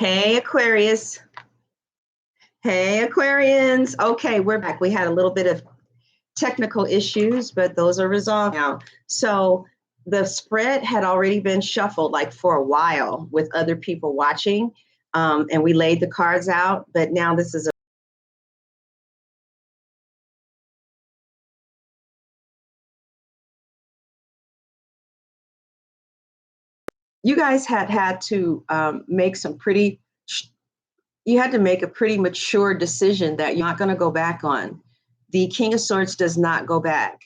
Hey, Aquarius. Hey, Aquarians. Okay, we're back. We had a little bit of technical issues, but those are resolved now. So the spread had already been shuffled like for a while with other people watching, and we laid the cards out, but now this is you guys had to make some pretty you had to make a pretty mature decision that you're not going to go back on. The King of Swords does not go back.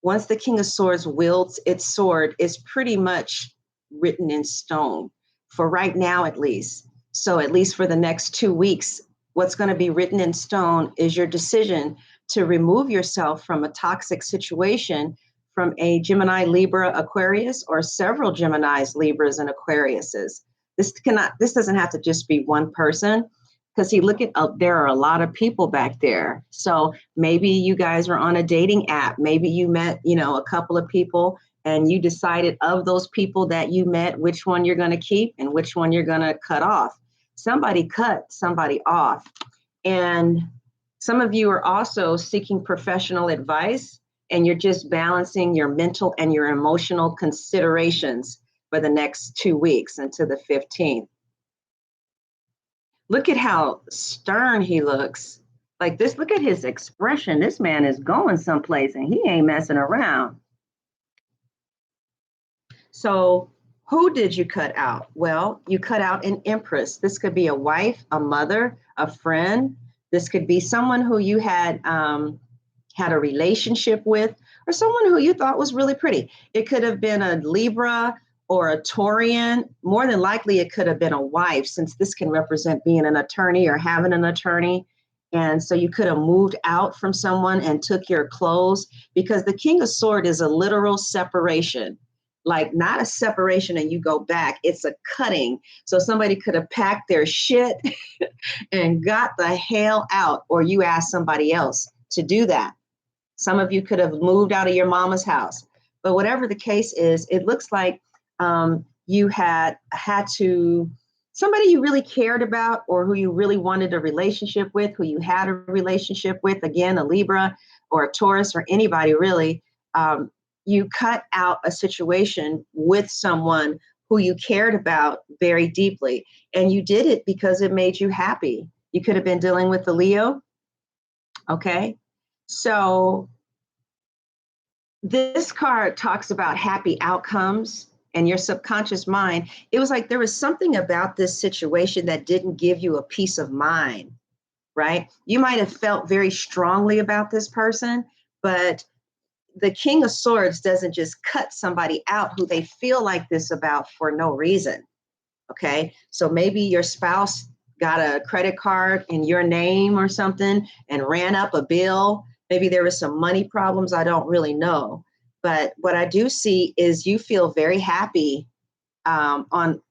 Once the King of Swords wields its sword, it's pretty much written in stone for right now, at least. So at least for the next 2 weeks, what's going to be written in stone is your decision to remove yourself from a toxic situation from a Gemini, Libra, Aquarius, or several Geminis, Libras, and Aquariuses. This doesn't have to just be one person, because there are a lot of people back there. So maybe you guys are on a dating app. Maybe you met, a couple of people and you decided of those people that you met, which one you're going to keep and which one you're going to cut off. Somebody cut somebody off. And some of you are also seeking professional advice, and you're just balancing your mental and your emotional considerations for the next 2 weeks until the 15th. Look at how stern he looks. Like this, look at his expression. This man is going someplace and he ain't messing around. So who did you cut out? Well, you cut out an empress. This could be a wife, a mother, a friend. This could be someone who you had a relationship with, or someone who you thought was really pretty. It could have been a Libra or a Taurian. More than likely, it could have been a wife, since this can represent being an attorney or having an attorney. And so you could have moved out from someone and took your clothes, because the King of Swords is a literal separation, like not a separation and you go back. It's a cutting. So somebody could have packed their shit and got the hell out, or you asked somebody else to do that. Some of you could have moved out of your mama's house. But whatever the case is, it looks like you had to, somebody you really cared about, or who you really wanted a relationship with, who you had a relationship with, again, a Libra or a Taurus or anybody really, you cut out a situation with someone who you cared about very deeply. And you did it because it made you happy. You could have been dealing with the Leo. Okay. So this card talks about happy outcomes and your subconscious mind. It was like there was something about this situation that didn't give you a peace of mind, right? You might have felt very strongly about this person, but the King of Swords doesn't just cut somebody out who they feel like this about for no reason. Okay. So maybe your spouse got a credit card in your name or something and ran up a bill. Maybe there was some money problems. I don't really know. But what I do see is you feel very happy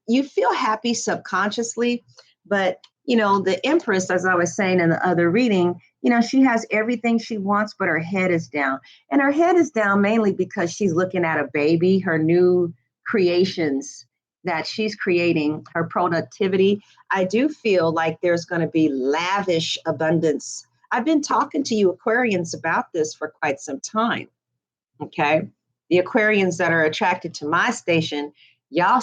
you feel happy subconsciously. But, the Empress, as I was saying in the other reading, she has everything she wants, but her head is down. And her head is down mainly because she's looking at a baby, her new creations that she's creating, her productivity. I do feel like there's going to be lavish abundance. I've been talking to you Aquarians about this for quite some time. Okay. The Aquarians that are attracted to my station, y'all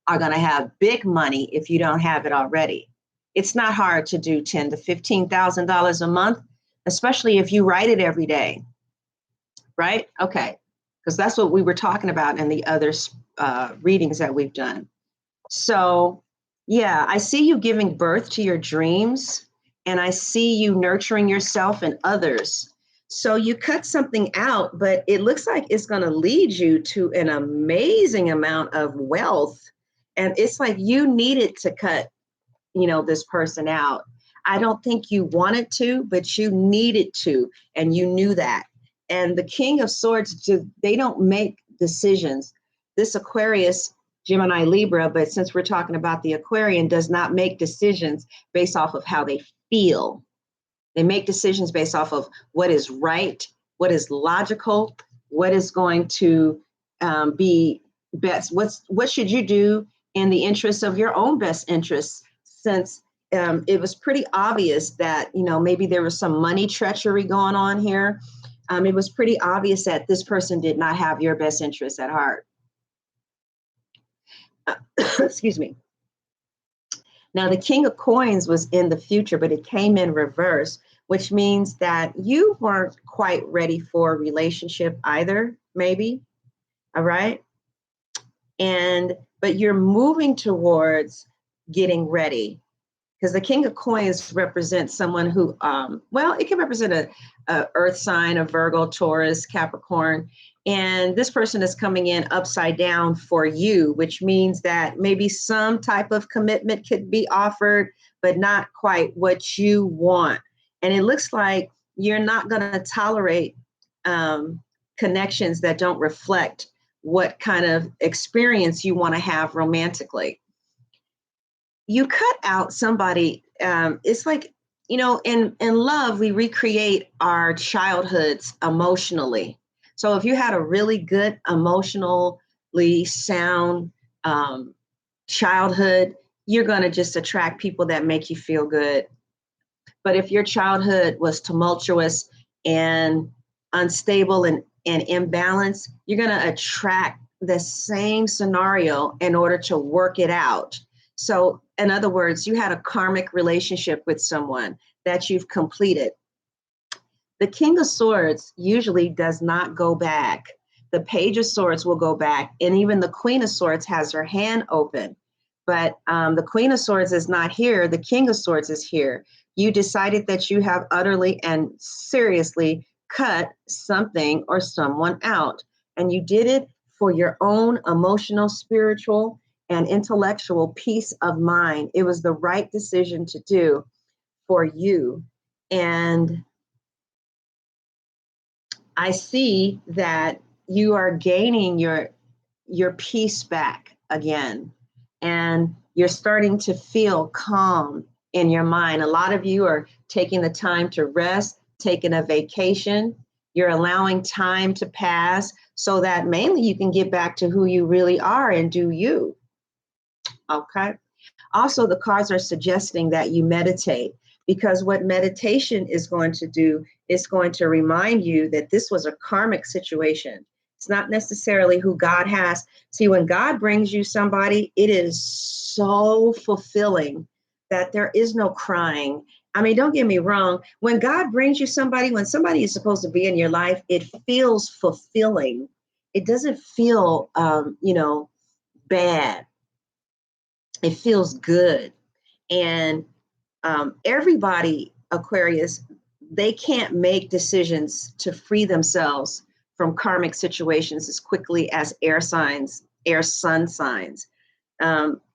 are going to have big money if you don't have it already. It's not hard to do $10,000 to $15,000 a month, especially if you write it every day. Right? Okay. Because that's what we were talking about in the other readings that we've done. So, yeah, I see you giving birth to your dreams, and I see you nurturing yourself and others. So you cut something out, but it looks like it's going to lead you to an amazing amount of wealth. And it's like you needed to cut, this person out. I don't think you wanted to, but you needed to, and you knew that. And the King of Swords, they don't make decisions. This Aquarius, Gemini, Libra, but since we're talking about the Aquarian, does not make decisions based off of how they feel. They make decisions based off of what is right, what is logical, what is going to be best. What should you do in the interest of your own best interests? since it was pretty obvious that, maybe there was some money treachery going on here. It was pretty obvious that this person did not have your best interests at heart. Excuse me. Now, the King of Coins was in the future, but it came in reverse, which means that you weren't quite ready for a relationship either, maybe. All right. But you're moving towards getting ready, because the King of Coins represents someone who, it can represent a earth sign, a Virgo, Taurus, Capricorn. And this person is coming in upside down for you, which means that maybe some type of commitment could be offered, but not quite what you want. And it looks like you're not going to tolerate connections that don't reflect what kind of experience you want to have romantically. You cut out somebody. It's like, in love, we recreate our childhoods emotionally. So if you had a really good, emotionally sound childhood, you're going to just attract people that make you feel good. But if your childhood was tumultuous and unstable and imbalanced, you're going to attract the same scenario in order to work it out. So in other words, you had a karmic relationship with someone that you've completed. The King of Swords usually does not go back. The Page of Swords will go back. And even the Queen of Swords has her hand open. But the Queen of Swords is not here. The King of Swords is here. You decided that you have utterly and seriously cut something or someone out. And you did it for your own emotional, spiritual, and intellectual peace of mind. It was the right decision to do for you. And I see that you are gaining your peace back again. And you're starting to feel calm in your mind. A lot of you are taking the time to rest, taking a vacation. You're allowing time to pass so that mainly you can get back to who you really are and do you. Okay. Also, the cards are suggesting that you meditate, because what meditation is going to do is going to remind you that this was a karmic situation. It's not necessarily who God has. See, when God brings you somebody, it is so fulfilling that there is no crying. I mean, don't get me wrong. When God brings you somebody, when somebody is supposed to be in your life, it feels fulfilling. It doesn't feel, bad. It feels good. And everybody, Aquarius, they can't make decisions to free themselves from karmic situations as quickly as air sun signs.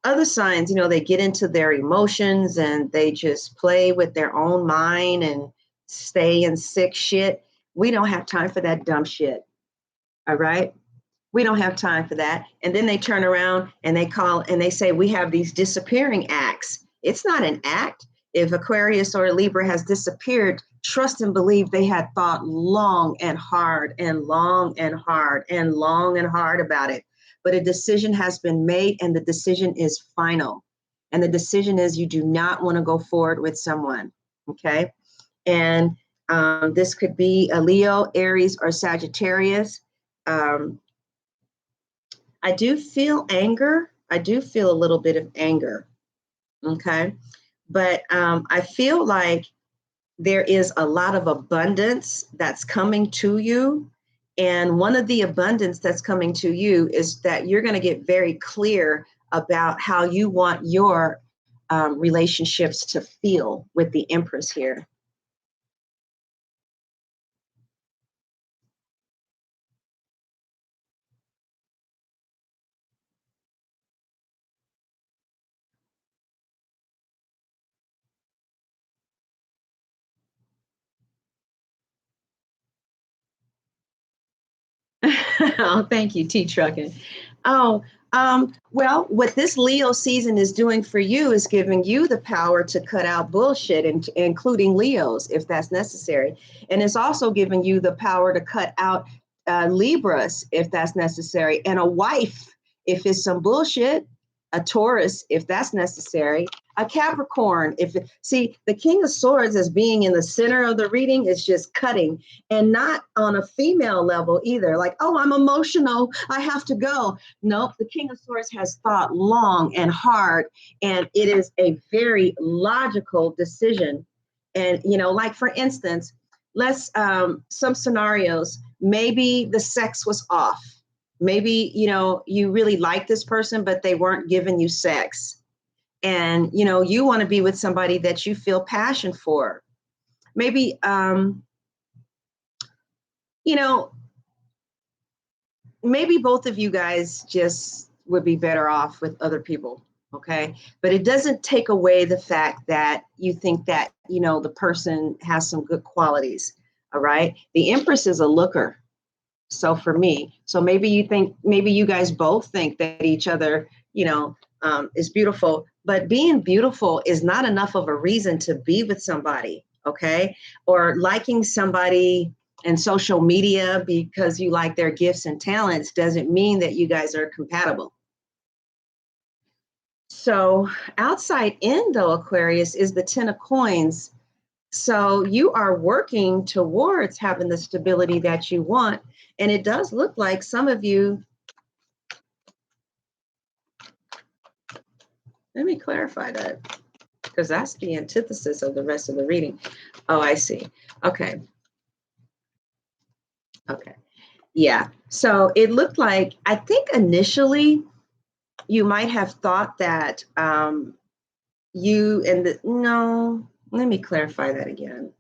Other signs, they get into their emotions and they just play with their own mind and stay in sick shit. We don't have time for that dumb shit. All right. We don't have time for that. And then they turn around and they call and they say, we have these disappearing acts. It's not an act. If Aquarius or Libra has disappeared, trust and believe they had thought long and hard and long and hard and long and hard about it. But a decision has been made and the decision is final. And the decision is you do not want to go forward with someone. Okay. And this could be a Leo, Aries, or Sagittarius. I do feel anger. I do feel a little bit of anger. Okay. But I feel like there is a lot of abundance that's coming to you. And one of the abundance that's coming to you is that you're going to get very clear about how you want your relationships to feel with the Empress here. Oh, thank you, T Trucking. Oh, well, what this Leo season is doing for you is giving you the power to cut out bullshit, including Leos, if that's necessary. And it's also giving you the power to cut out Libras, if that's necessary, and a wife, if it's some bullshit. a Taurus, if that's necessary, a Capricorn. See, the King of Swords as being in the center of the reading is just cutting, and not on a female level either. Like, oh, I'm emotional, I have to go. Nope, the King of Swords has thought long and hard, and it is a very logical decision. And, like for instance, let's some scenarios, maybe the sex was off. Maybe, you really like this person, but they weren't giving you sex. And, you want to be with somebody that you feel passion for. Maybe, maybe both of you guys just would be better off with other people. Okay. But it doesn't take away the fact that you think that, the person has some good qualities. All right. The Empress is a looker. So for me, maybe you guys both think that each other, is beautiful, but being beautiful is not enough of a reason to be with somebody. Okay. Or liking somebody in social media because you like their gifts and talents doesn't mean that you guys are compatible. So outside in, though, Aquarius, is the 10 of coins. So you are working towards having the stability that you want. And it does look like some of you, let me clarify that, because that's the antithesis of the rest of the reading. Oh, I see. Okay. Okay. Yeah. So it looked like, I think initially you might have thought that no, let me clarify that again.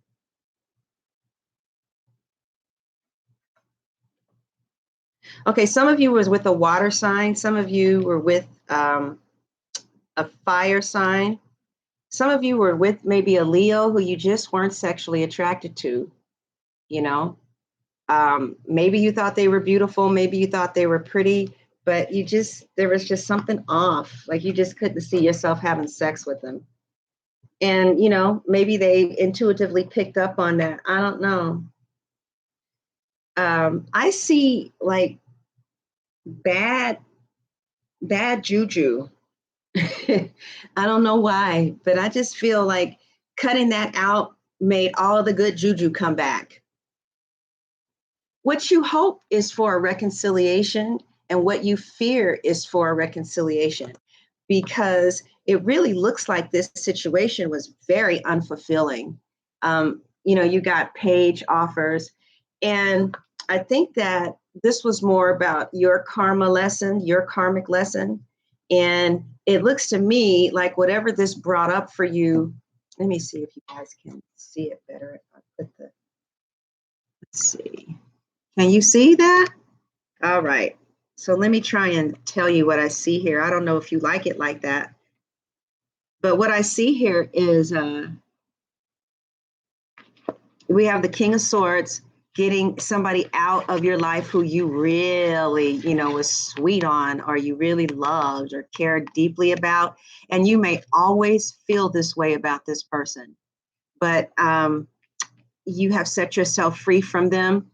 Okay, some of you was with a water sign. Some of you were with a fire sign. Some of you were with maybe a Leo who you just weren't sexually attracted to, maybe you thought they were beautiful. Maybe you thought they were pretty, but there was just something off. Like you just couldn't see yourself having sex with them. And, maybe they intuitively picked up on that. I don't know. I see like bad juju. I don't know why, but I just feel like cutting that out made all the good juju come back. What you hope is for a reconciliation, and what you fear is for a reconciliation, because it really looks like this situation was very unfulfilling. You got page offers, and I think that this was more about your karma lesson, your karmic lesson. And it looks to me like whatever this brought up for you, let me see if you guys can see it better. If I put let's see. Can you see that? All right. So let me try and tell you what I see here. I don't know if you like it like that. But what I see here is we have the King of Swords getting somebody out of your life who you really, was sweet on, or you really loved or cared deeply about. And you may always feel this way about this person, but you have set yourself free from them.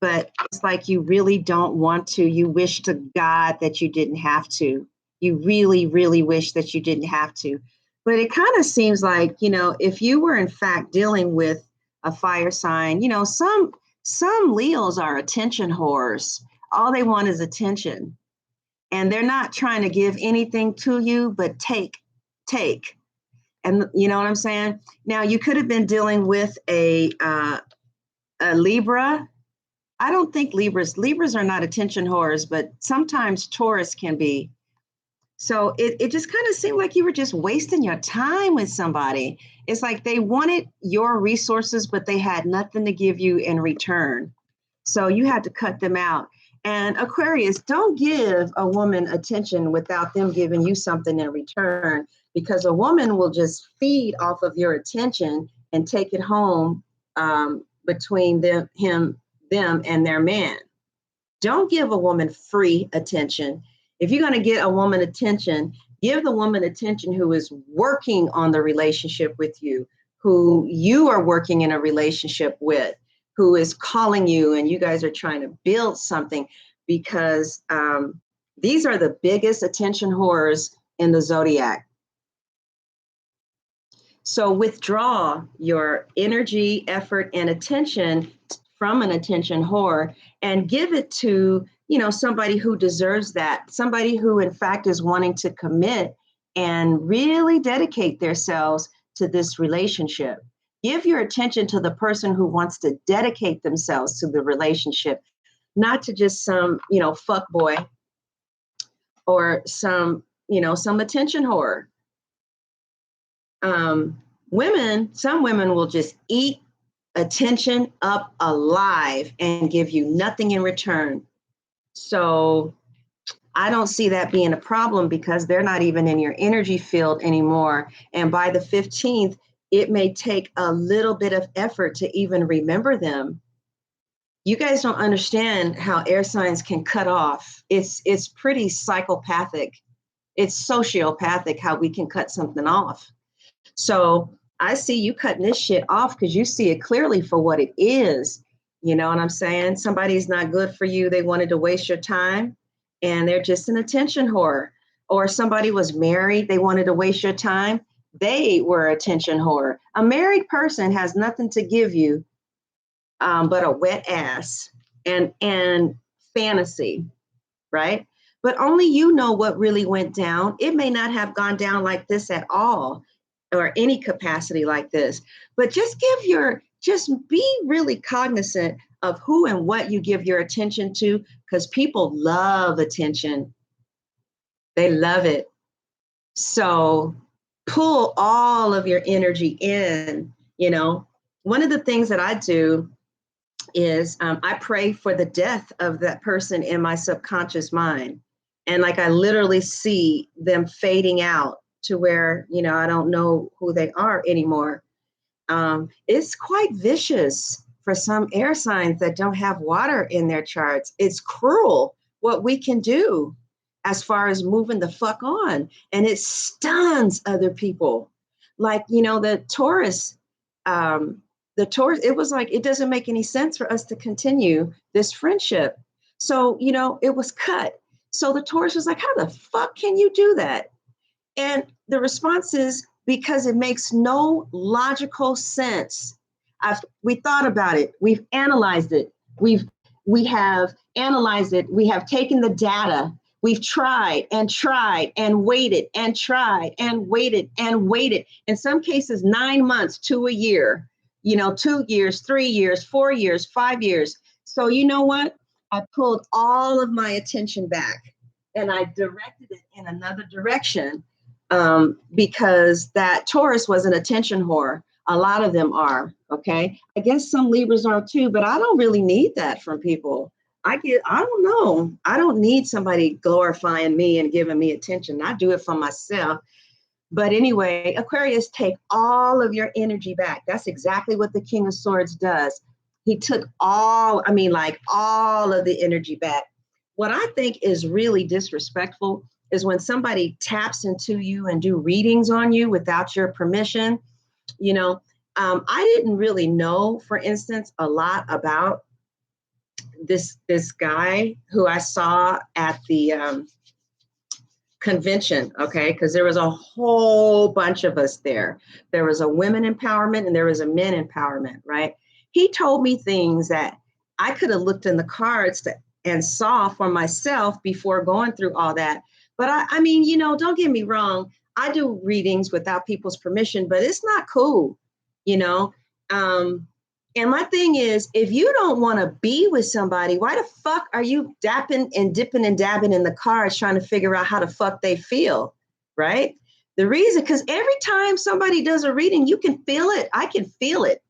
But it's like you really don't want to. You wish to God that you didn't have to. You really, really wish that you didn't have to. But it kind of seems like, if you were in fact dealing with a fire sign, some Leos are attention whores. All they want is attention. And they're not trying to give anything to you, but take. And you know what I'm saying? Now, you could have been dealing with a Libra. I don't think Libras are not attention whores, but sometimes Taurus can be. So it just kind of seemed like you were just wasting your time with somebody. It's like they wanted your resources, but they had nothing to give you in return. So you had to cut them out. And Aquarius, don't give a woman attention without them giving you something in return, because a woman will just feed off of your attention and take it home between them and their man. Don't give a woman free attention. If you're going to get a woman attention, give the woman attention who is working on the relationship with you, who you are working in a relationship with, who is calling you and you guys are trying to build something, because these are the biggest attention whores in the zodiac. So withdraw your energy, effort, and attention from an attention whore and give it to, somebody who deserves that, somebody who in fact is wanting to commit and really dedicate themselves to this relationship. Give your attention to the person who wants to dedicate themselves to the relationship, not to just some, fuck boy or some attention whore. Some women will just eat attention up alive and give you nothing in return. So I don't see that being a problem because they're not even in your energy field anymore. And by the 15th, it may take a little bit of effort to even remember them. You guys don't understand how air signs can cut off. It's pretty psychopathic. It's sociopathic how we can cut something off. So I see you cutting this shit off because you see it clearly for what it is. You know what I'm saying? Somebody's not good for you. They wanted to waste your time and they're just an attention whore. Or somebody was married. They wanted to waste your time. They were attention whore. A married person has nothing to give you but a wet ass and fantasy, right? But only you know what really went down. It may not have gone down like this at all or any capacity like this, but just be really cognizant of who and what you give your attention to, because people love attention. They love it. So pull all of your energy in. One of the things that I do is I pray for the death of that person in my subconscious mind. And I literally see them fading out to where, I don't know who they are anymore. It's quite vicious for some air signs that don't have water in their charts. It's cruel what we can do as far as moving the fuck on. And it stuns other people. The Taurus, it was it doesn't make any sense for us to continue this friendship. So, it was cut. So the Taurus was like, how the fuck can you do that? And the response is because it makes no logical sense. We thought about it. We've analyzed it. We have analyzed it. We have taken the data. We've tried and waited and tried and waited and waited. In some cases, 9 months to a year, 2 years, 3 years, 4 years, 5 years. So you know what? I pulled all of my attention back and I directed it in another direction because that Taurus was an attention whore. A lot of them are, okay? I guess some Libras are too, but I don't really need that from people. I don't know. I don't need somebody glorifying me and giving me attention. I do it for myself. But anyway, Aquarius, take all of your energy back. That's exactly what the King of Swords does. He took all of the energy back. What I think is really disrespectful is when somebody taps into you and do readings on you without your permission. I didn't really know, for instance, a lot about this guy who I saw at the convention, okay? Because there was a whole bunch of us there. There was a women empowerment and there was a men empowerment, right? He told me things that I could have looked in the cards and saw for myself before going through all that. But I mean, don't get me wrong. I do readings without people's permission, but it's not cool, and my thing is, if you don't want to be with somebody, why the fuck are you dapping and dipping and dabbing in the cards trying to figure out how the fuck they feel, right? The reason, because every time somebody does a reading, you can feel it. I can feel it.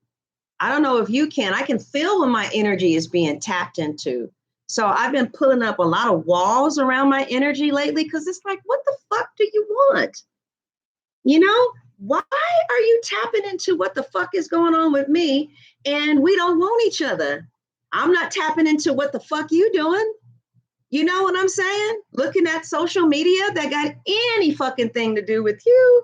I don't know if you can. I can feel when my energy is being tapped into. So I've been pulling up a lot of walls around my energy lately because it's like, what the fuck do you want? Why are you tapping into what the fuck is going on with me and we don't want each other? I'm not tapping into what the fuck you doing. You know what I'm saying? Looking at social media that got any fucking thing to do with you,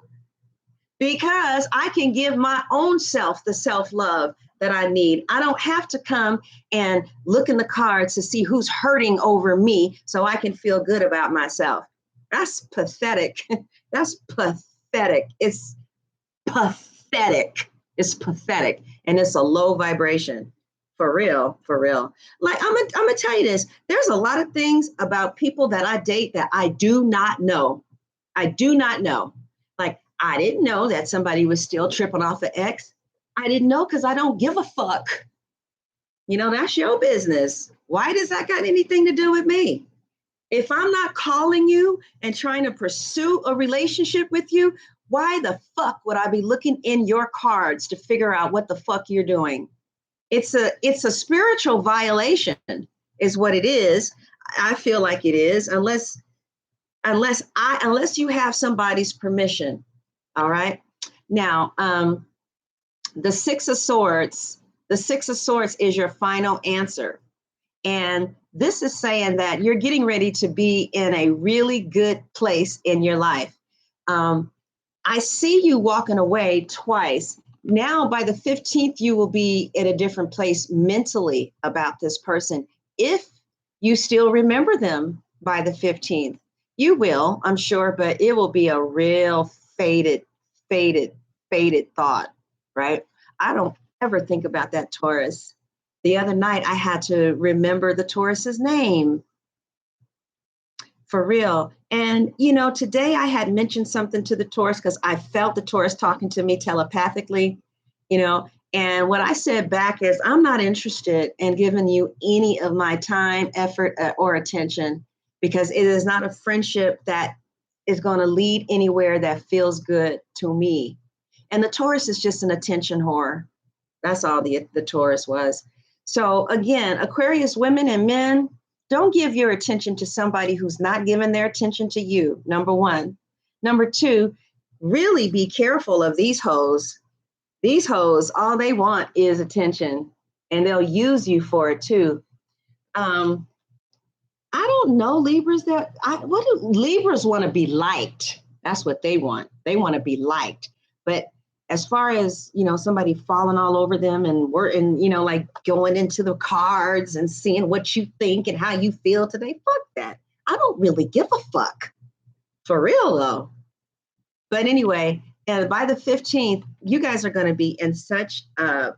because I can give my own self the self-love that I need. I don't have to come and look in the cards to see who's hurting over me so I can feel good about myself. That's pathetic. That's pathetic. It's pathetic. It's pathetic. And it's a low vibration. For real, for real. Like I'm gonna tell you this. There's a lot of things about people that I date that I do not know. I do not know. Like I didn't know that somebody was still tripping off an ex. I didn't know because I don't give a fuck. You know, that's your business. Why does that got anything to do with me? If I'm not calling you and trying to pursue a relationship with you, why the fuck would I be looking in your cards to figure out what the fuck you're doing? It's a spiritual violation is what it is. I feel like it is unless you have somebody's permission. All right. Now, the Six of Swords, the Six of Swords is your final answer. And this is saying that you're getting ready to be in a really good place in your life. I see you walking away twice. Now, by the 15th, you will be in a different place mentally about this person. If you still remember them by the 15th, you will, I'm sure, but it will be a real faded, faded, faded thought, right? I don't ever think about that Taurus. The other night, I had to remember the Taurus's name. For real. And, you know, today I had mentioned something to the Taurus because I felt the Taurus talking to me telepathically, you know, and what I said back is, I'm not interested in giving you any of my time, effort, or attention, because it is not a friendship that is going to lead anywhere that feels good to me. And the Taurus is just an attention whore. That's all the Taurus was. So again, Aquarius women and men, don't give your attention to somebody who's not giving their attention to you, number one. Number two, really be careful of these hoes. These hoes, all they want is attention, and they'll use you for it too. I don't know Libras what do Libras want to be liked? That's what they want. They want to be liked. But as far as, you know, somebody falling all over them and you know, like going into the cards and seeing what you think and how you feel today, fuck that. I don't really give a fuck. For real though. But anyway, and by the 15th, you guys are going to be in such a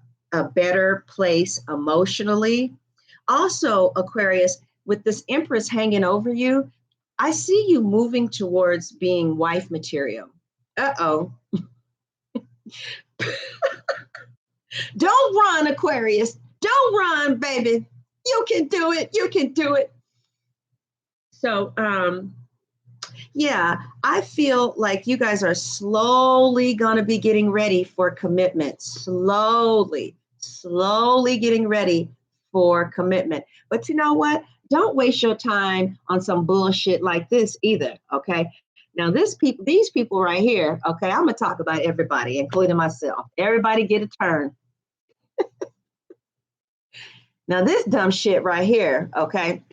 better place emotionally. Also, Aquarius, with this Empress hanging over you, I see you moving towards being wife material. Uh-oh. Don't run, Aquarius. Don't run, baby. You can do it. You can do it. So, yeah, I feel like you guys are slowly going to be getting ready for commitment. Slowly getting ready for commitment. But you know what? Don't waste your time on some bullshit like this either. Okay. Now, these people right here, okay, I'm going to talk about everybody, including myself. Everybody get a turn. Now, this dumb shit right here, okay,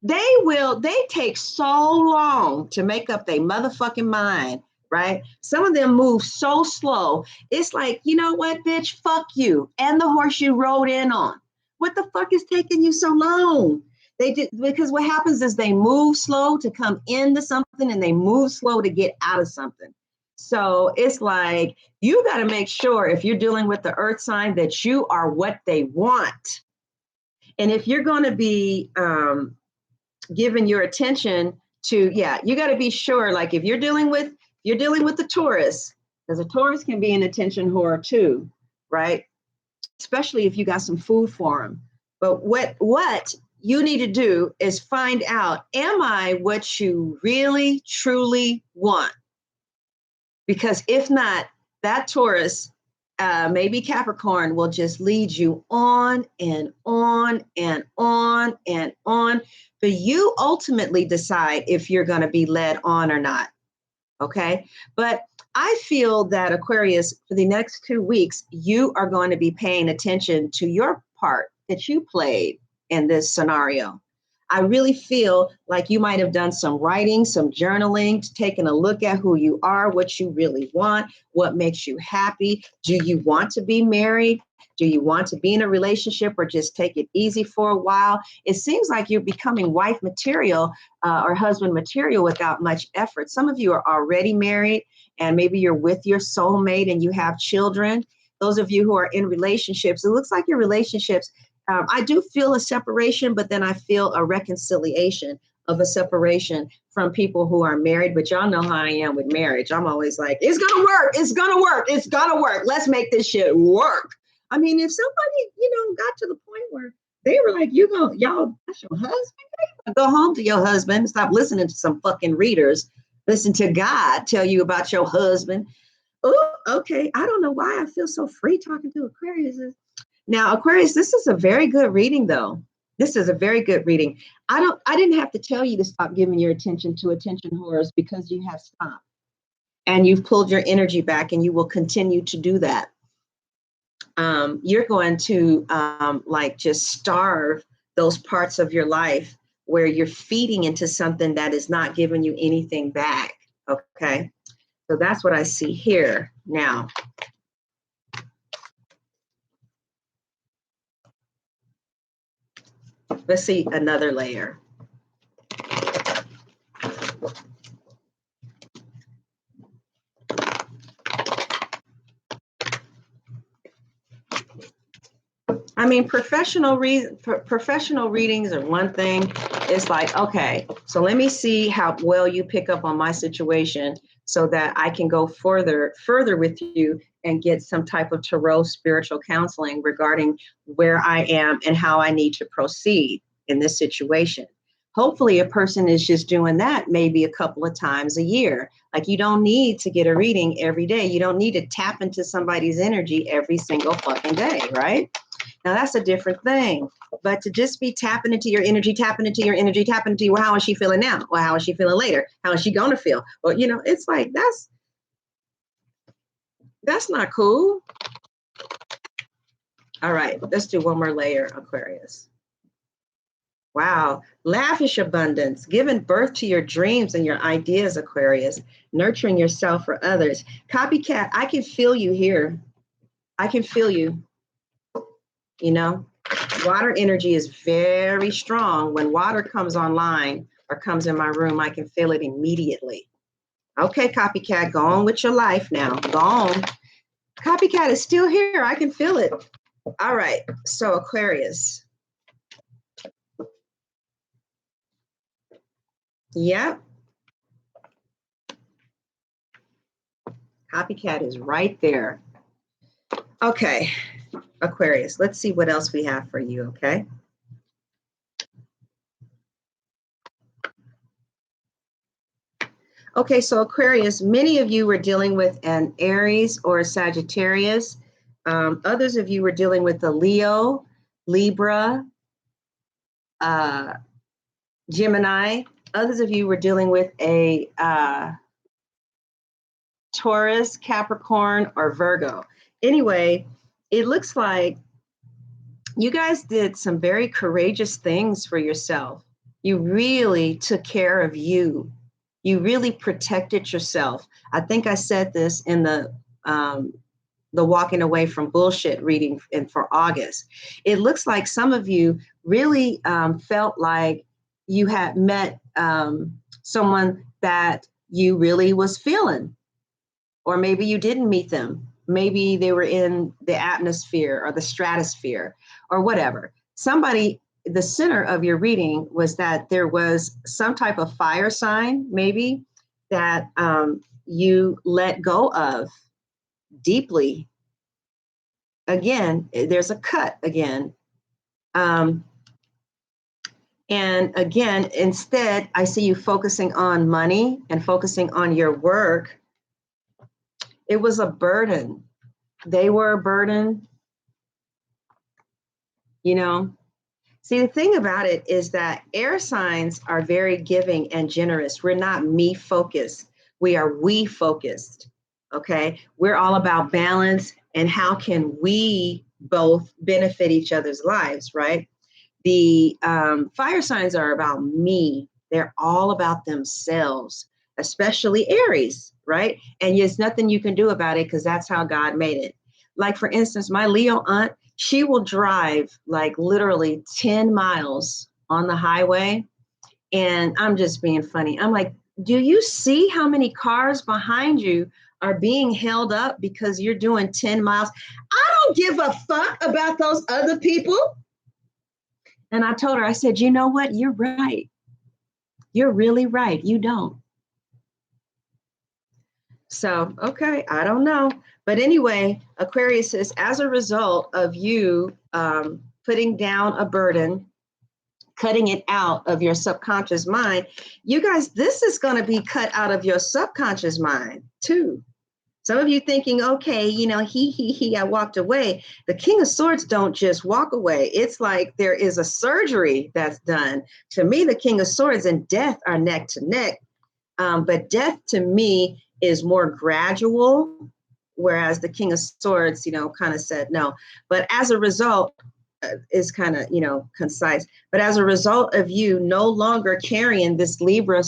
they take so long to make up their motherfucking mind, right? Some of them move so slow. It's like, you know what, bitch, fuck you. And the horse you rode in on. What the fuck is taking you so long? They did, because what happens is they move slow to come into something and they move slow to get out of something. So it's like, you got to make sure if you're dealing with the earth sign that you are what they want. And if you're going to be giving your attention to, yeah, you got to be sure, like if you're dealing with the Taurus, because a Taurus can be an attention whore too, right? Especially if you got some food for them. But what you need to do is find out, am I what you really, truly want? Because if not, that Taurus, maybe Capricorn, will just lead you on and on and on and on. But you ultimately decide if you're going to be led on or not. Okay. But I feel that Aquarius, for the next 2 weeks, you are going to be paying attention to your part that you played in this scenario. I really feel like you might have done some writing, some journaling, taking a look at who you are, what you really want, what makes you happy. Do you want to be married? Do you want to be in a relationship or just take it easy for a while? It seems like you're becoming wife material or husband material without much effort. Some of you are already married and maybe you're with your soulmate and you have children. Those of you who are in relationships, it looks like your relationships, I do feel a separation, but then I feel a reconciliation of a separation from people who are married. But y'all know how I am with marriage. I'm always like, it's going to work. It's going to work. It's going to work. Let's make this shit work. I mean, if somebody, got to the point where they were like, y'all, that's your husband. Go home to your husband. Stop listening to some fucking readers. Listen to God tell you about your husband. Oh, okay. I don't know why I feel so free talking to Aquarius. Now, Aquarius, this is a very good reading, though. This is a very good reading. I didn't have to tell you to stop giving your attention to attention whores because you have stopped and you've pulled your energy back and you will continue to do that. You're going to just starve those parts of your life where you're feeding into something that is not giving you anything back. Okay. So that's what I see here now. Let's see another layer. I mean, professional readings are one thing. It's like, okay, so let me see how well you pick up on my situation so that I can go further with you and get some type of tarot spiritual counseling regarding where I am and how I need to proceed in this situation. Hopefully a person is just doing that maybe a couple of times a year. Like you don't need to get a reading every day. You don't need to tap into somebody's energy every single fucking day, right? Now that's a different thing. But to just be tapping into your energy, well, how is she feeling now? Well, how is she feeling later? How is she going to feel? Well, it's like, that's not cool. All right, let's do one more layer, Aquarius. Wow, lavish abundance, giving birth to your dreams and your ideas, Aquarius, nurturing yourself for others. Copycat, I can feel you here. I can feel you. Water energy is very strong. When water comes online or comes in my room, I can feel it immediately. Okay, Copycat, go on with your life now. Go on. Copycat is still here. I can feel it. All right, so Aquarius. Yep. Copycat is right there. Okay, Aquarius, let's see what else we have for you, okay? Okay, so Aquarius, many of you were dealing with an Aries or a Sagittarius. Others of you were dealing with a Leo, Libra, Gemini. Others of you were dealing with a Taurus, Capricorn, or Virgo. Anyway, it looks like you guys did some very courageous things for yourself. You really took care of you. You really protected yourself. I think I said this in the walking away from bullshit reading for August. It looks like some of you really felt like you had met someone that you really was feeling, or maybe you didn't meet them. Maybe they were in the atmosphere or the stratosphere or whatever. Somebody, the center of your reading was that there was some type of fire sign, maybe, that you let go of deeply. Again, there's a cut again. And again, instead, I see you focusing on money and focusing on your work. It was a burden. They were a burden. See, the thing about it is that air signs are very giving and generous. We're not me focused. We are we focused. Okay. We're all about balance and how can we both benefit each other's lives, right? The fire signs are about me. They're all about themselves, especially Aries, right? And there's nothing you can do about it because that's how God made it. Like, for instance, my Leo aunt, she will drive like literally 10 miles on the highway. And I'm just being funny. I'm like, do you see how many cars behind you are being held up because you're doing 10 miles? I don't give a fuck about those other people. And I told her, I said, you know what? You're right. You're really right. You don't. So, okay, I don't know. But anyway, Aquarius says, as a result of you putting down a burden, cutting it out of your subconscious mind, you guys, this is going to be cut out of your subconscious mind too. Some of you thinking, okay, you know, I walked away. The King of Swords don't just walk away. It's like there is a surgery that's done. To me, the King of Swords and death are neck to neck. But death to me is more gradual, whereas the King of Swords, you know, kind of said no. But as a result, is kind of, you know, concise. But as a result of you no longer carrying this Libra,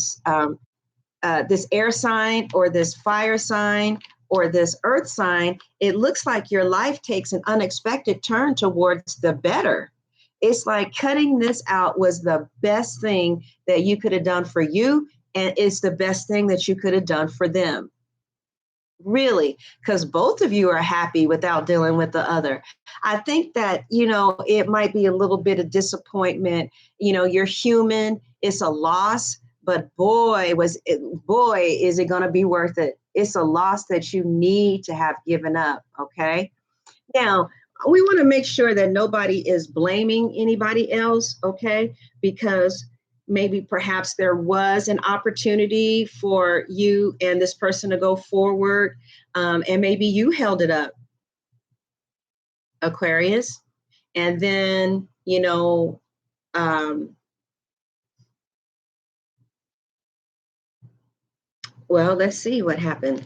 this air sign or this fire sign or this earth sign, it looks like your life takes an unexpected turn towards the better. It's like cutting this out was the best thing that you could have done for you, and it's the best thing that you could have done for them. Really, because both of you are happy without dealing with the other. I think that, you know, it might be a little bit of disappointment. You know, you're human, it's a loss, but boy, is it going to be worth it. It's a loss that you need to have given up. Okay. Now, we want to make sure that nobody is blaming anybody else, okay? Because maybe perhaps there was an opportunity for you and this person to go forward, and maybe you held it up, Aquarius. And then, you know, well, let's see what happened.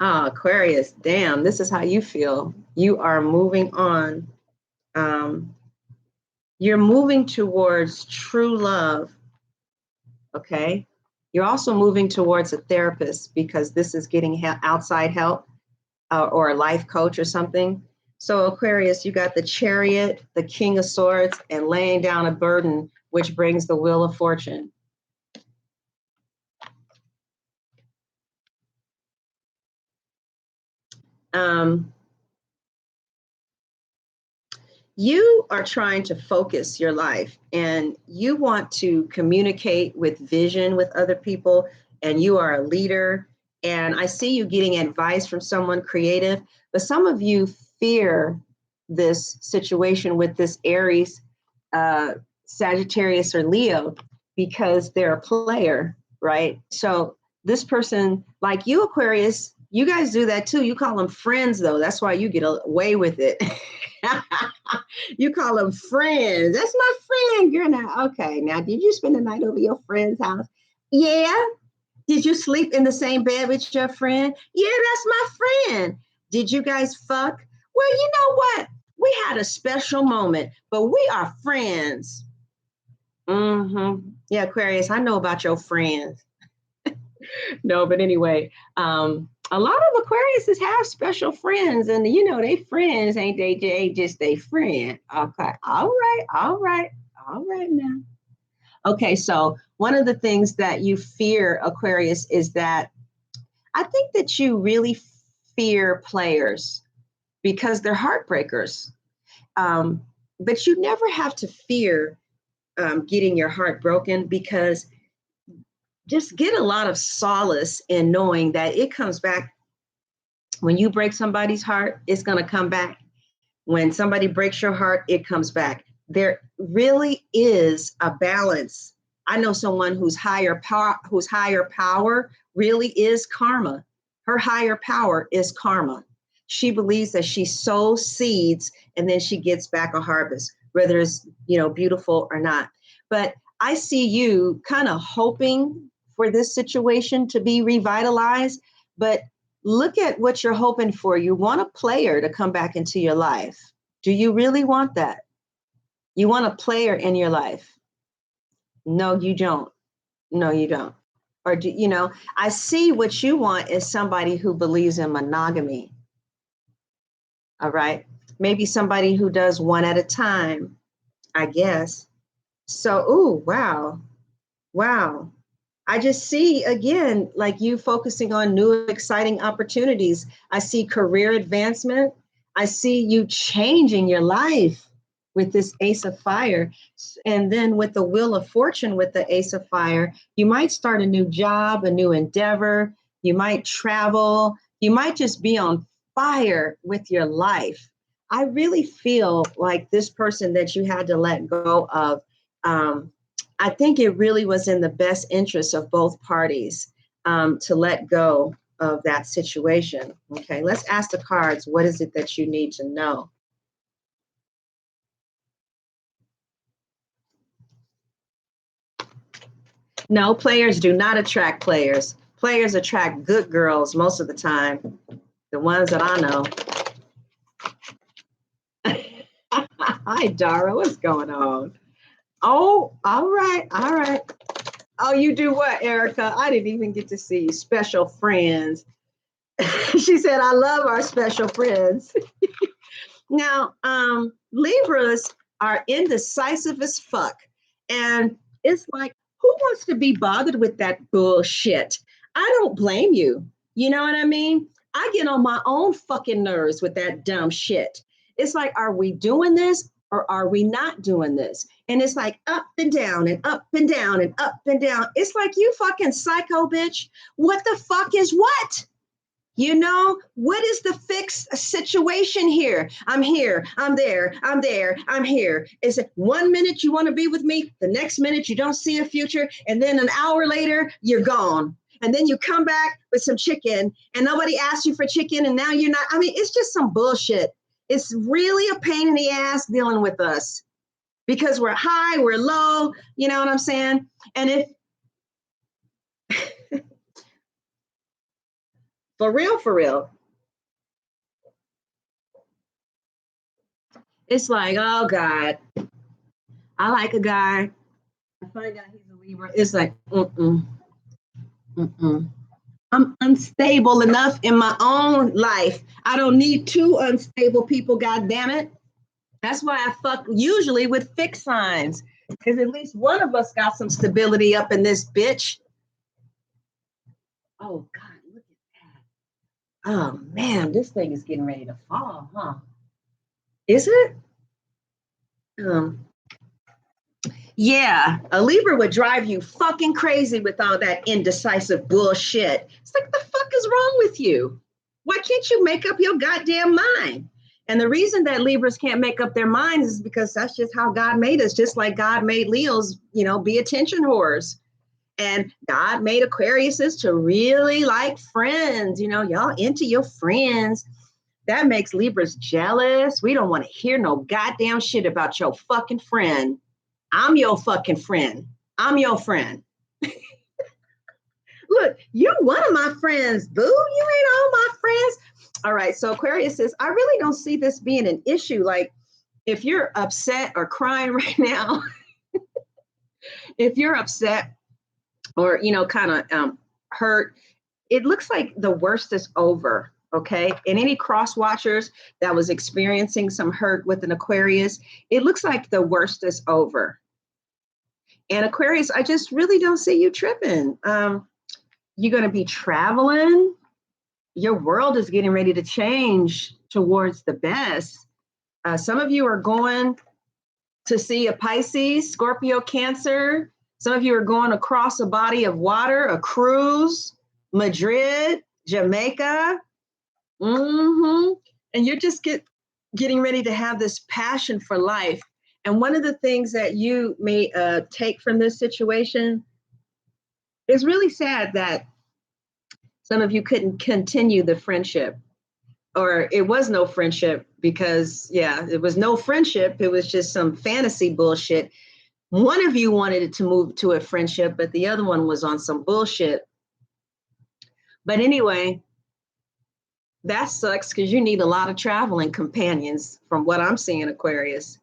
Ah, Aquarius, damn, this is how you feel. You are moving on. Um, you're moving towards true love. Okay. You're also moving towards a therapist because this is getting outside help, or a life coach or something. So, Aquarius, you got the Chariot, the King of Swords, and laying down a burden, which brings the Wheel of Fortune. Um, you are trying to focus your life and you want to communicate with vision with other people, and you are a leader. And I see you getting advice from someone creative, but some of you fear this situation with this Aries, uh, Sagittarius, or Leo because they're a player, right? So this person, like you, Aquarius, you guys do that too. You call them friends, though. That's why you get away with it. You call them friends. That's my friend. You're not okay. Now, did you spend the night over your friend's house? Yeah. Did you sleep in the same bed with your friend? Yeah, that's my friend. Did you guys fuck? Well, you know what? We had a special moment, but we are friends. Mm-hmm. Yeah, Aquarius, I know about your friends. No, but anyway, a lot of Aquariuses have special friends, and you know, they friends ain't they just they friend. Okay, all right now. Okay, so one of the things that you fear, Aquarius, is that I think that you really fear players because they're heartbreakers. Um, but you never have to fear getting your heart broken, because just get a lot of solace in knowing that it comes back. When you break somebody's heart, it's going to come back. When somebody breaks your heart, it comes back. There really is a balance. I know someone whose higher power really is karma. Her higher power is karma. She believes that she sows seeds and then she gets back a harvest, whether it's, you know, beautiful or not. But I see you kind of hoping for this situation to be revitalized, but look at what you're hoping for. You want a player to come back into your life. Do you really want that? You want a player in your life. No, you don't. No, you don't. Or do you know, I see what you want is somebody who believes in monogamy. All right. Maybe somebody who does one at a time, I guess. So, ooh, wow. Wow. I just see again, like you focusing on new exciting opportunities. I see career advancement. I see you changing your life with this Ace of Fire. And then with the Wheel of Fortune with the Ace of Fire, you might start a new job, a new endeavor. You might travel. You might just be on fire with your life. I really feel like this person that you had to let go of. I think it really was in the best interest of both parties to let go of that situation. Okay, let's ask the cards. What is it that you need to know? No, players do not attract players. Players attract good girls most of the time, the ones that I know. Hi, Dara. What's going on? Oh, all right. All right. Oh, you do what, Erica? I didn't even get to see you. Special friends. She said, I love our special friends. Now, Libras are indecisive as fuck. And it's like, who wants to be bothered with that bullshit? I don't blame you. You know what I mean? I get on my own fucking nerves with that dumb shit. It's like, are we doing this or are we not doing this? And it's like up and down and up and down and up and down. It's like, you fucking psycho bitch. What the fuck is what? You know, what is the fixed situation here? I'm here, I'm there, I'm there, I'm here. Is it 1 minute you want to be with me, the next minute you don't see a future, and then an hour later, you're gone. And then you come back with some chicken, and nobody asked you for chicken, and now you're not. I mean, it's just some bullshit. It's really a pain in the ass dealing with us because we're high, we're low, you know what I'm saying? And if for real, it's like, oh God, I like a guy. I find out he's a Libra. It's like, mm-mm. I'm unstable enough in my own life. I don't need two unstable people, God damn it. That's why I fuck usually with fixed signs. Because at least one of us got some stability up in this bitch. Oh God, look at that. Oh man, this thing is getting ready to fall, huh? Is it? Um, Yeah, a Libra would drive you fucking crazy with all that indecisive bullshit. It's like, the fuck is wrong with you? Why can't you make up your goddamn mind? And the reason that Libras can't make up their minds is because that's just how God made us, just like God made Leos, you know, be attention whores. And God made Aquariuses to really like friends, you know, y'all into your friends. That makes Libras jealous. We don't want to hear no goddamn shit about your fucking friend. I'm your fucking friend. I'm your friend. Look, you're one of my friends, boo. You ain't all my friends. All right. So Aquarius says, I really don't see this being an issue. Like, if you're upset or crying right now, if you're upset or, you know, kind of hurt, it looks like the worst is over. Okay. And any cross watchers that was experiencing some hurt with an Aquarius, it looks like the worst is over. And Aquarius, I just really don't see you tripping. You're going to be traveling. Your world is getting ready to change towards the best. Some of you are going to see a Pisces, Scorpio, Cancer. Some of you are going across a body of water, a cruise, Madrid, Jamaica. And you're just getting ready to have this passion for life. And one of the things that you may take from this situation is really sad that some of you couldn't continue the friendship, or it was no friendship because, yeah, it was no friendship. It was just some fantasy bullshit. One of you wanted it to move to a friendship, but the other one was on some bullshit. But anyway, that sucks because you need a lot of traveling companions from what I'm seeing, Aquarius.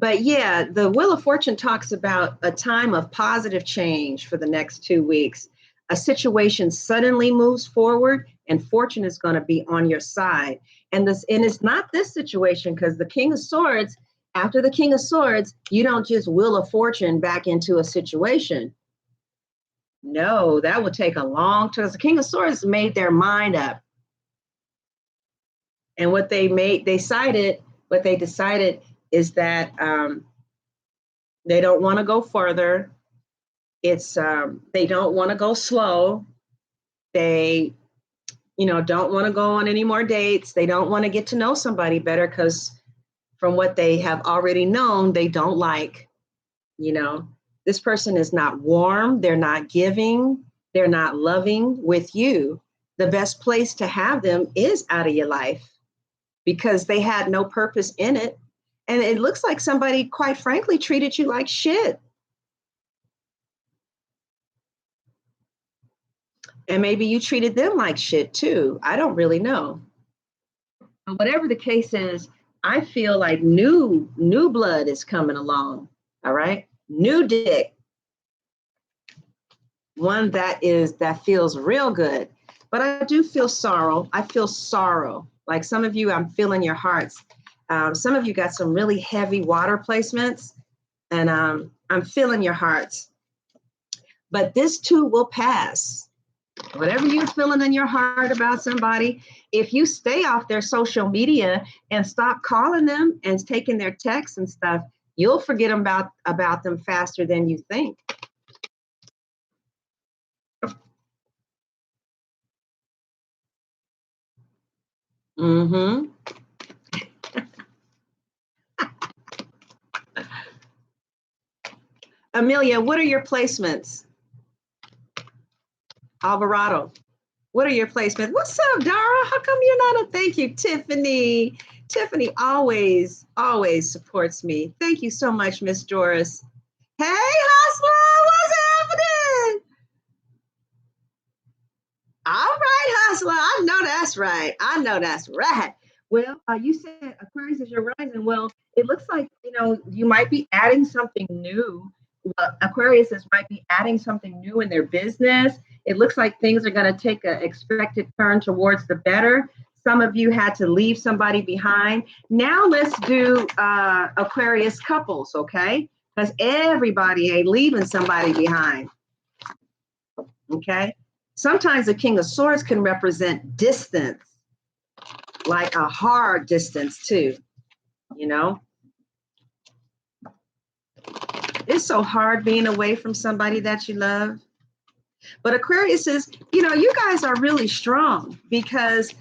But yeah, the Wheel of Fortune talks about a time of positive change for the next 2 weeks. A situation suddenly moves forward and fortune is going to be on your side. And it's not this situation, because the King of Swords, after the King of Swords, you don't just Wheel of Fortune back into a situation. No, that would take a long time. The King of Swords made their mind up. And what they decided is that they don't want to go further. It's they don't want to go slow. They, don't want to go on any more dates. They don't want to get to know somebody better, because from what they have already known, they don't like. This person is not warm. They're not giving. They're not loving with you. The best place to have them is out of your life, because they had no purpose in it. And it looks like somebody, quite frankly, treated you like shit. And maybe you treated them like shit too. I don't really know. But whatever the case is, I feel like new blood is coming along. All right. New dick. One that feels real good. But I do feel sorrow. I feel sorrow. Like some of you, I'm feeling your hearts. Some of you got some really heavy water placements, and I'm feeling your hearts. But this too will pass. Whatever you're feeling in your heart about somebody, if you stay off their social media and stop calling them and taking their texts and stuff, you'll forget about them faster than you think. Mm-hmm. Amelia, what are your placements? Alvarado, what are your placements? What's up, Dara? How come you're not a thank you, Tiffany? Tiffany always supports me. Thank you so much, Miss Doris. Hey, Hustler, what's happening? All right, Hustler. I know that's right. I know that's right. Well, you said Aquarius is your rising. Well, it looks like, you might be adding something new. Might be adding something new in their business. It looks like things are going to take an expected turn towards the better. Some of you had to leave somebody behind. Now let's do Aquarius couples, okay? Because everybody ain't leaving somebody behind, okay? Sometimes the King of Swords can represent distance, like a hard distance too, It's so hard being away from somebody that you love. But Aquarius is, you guys are really strong, because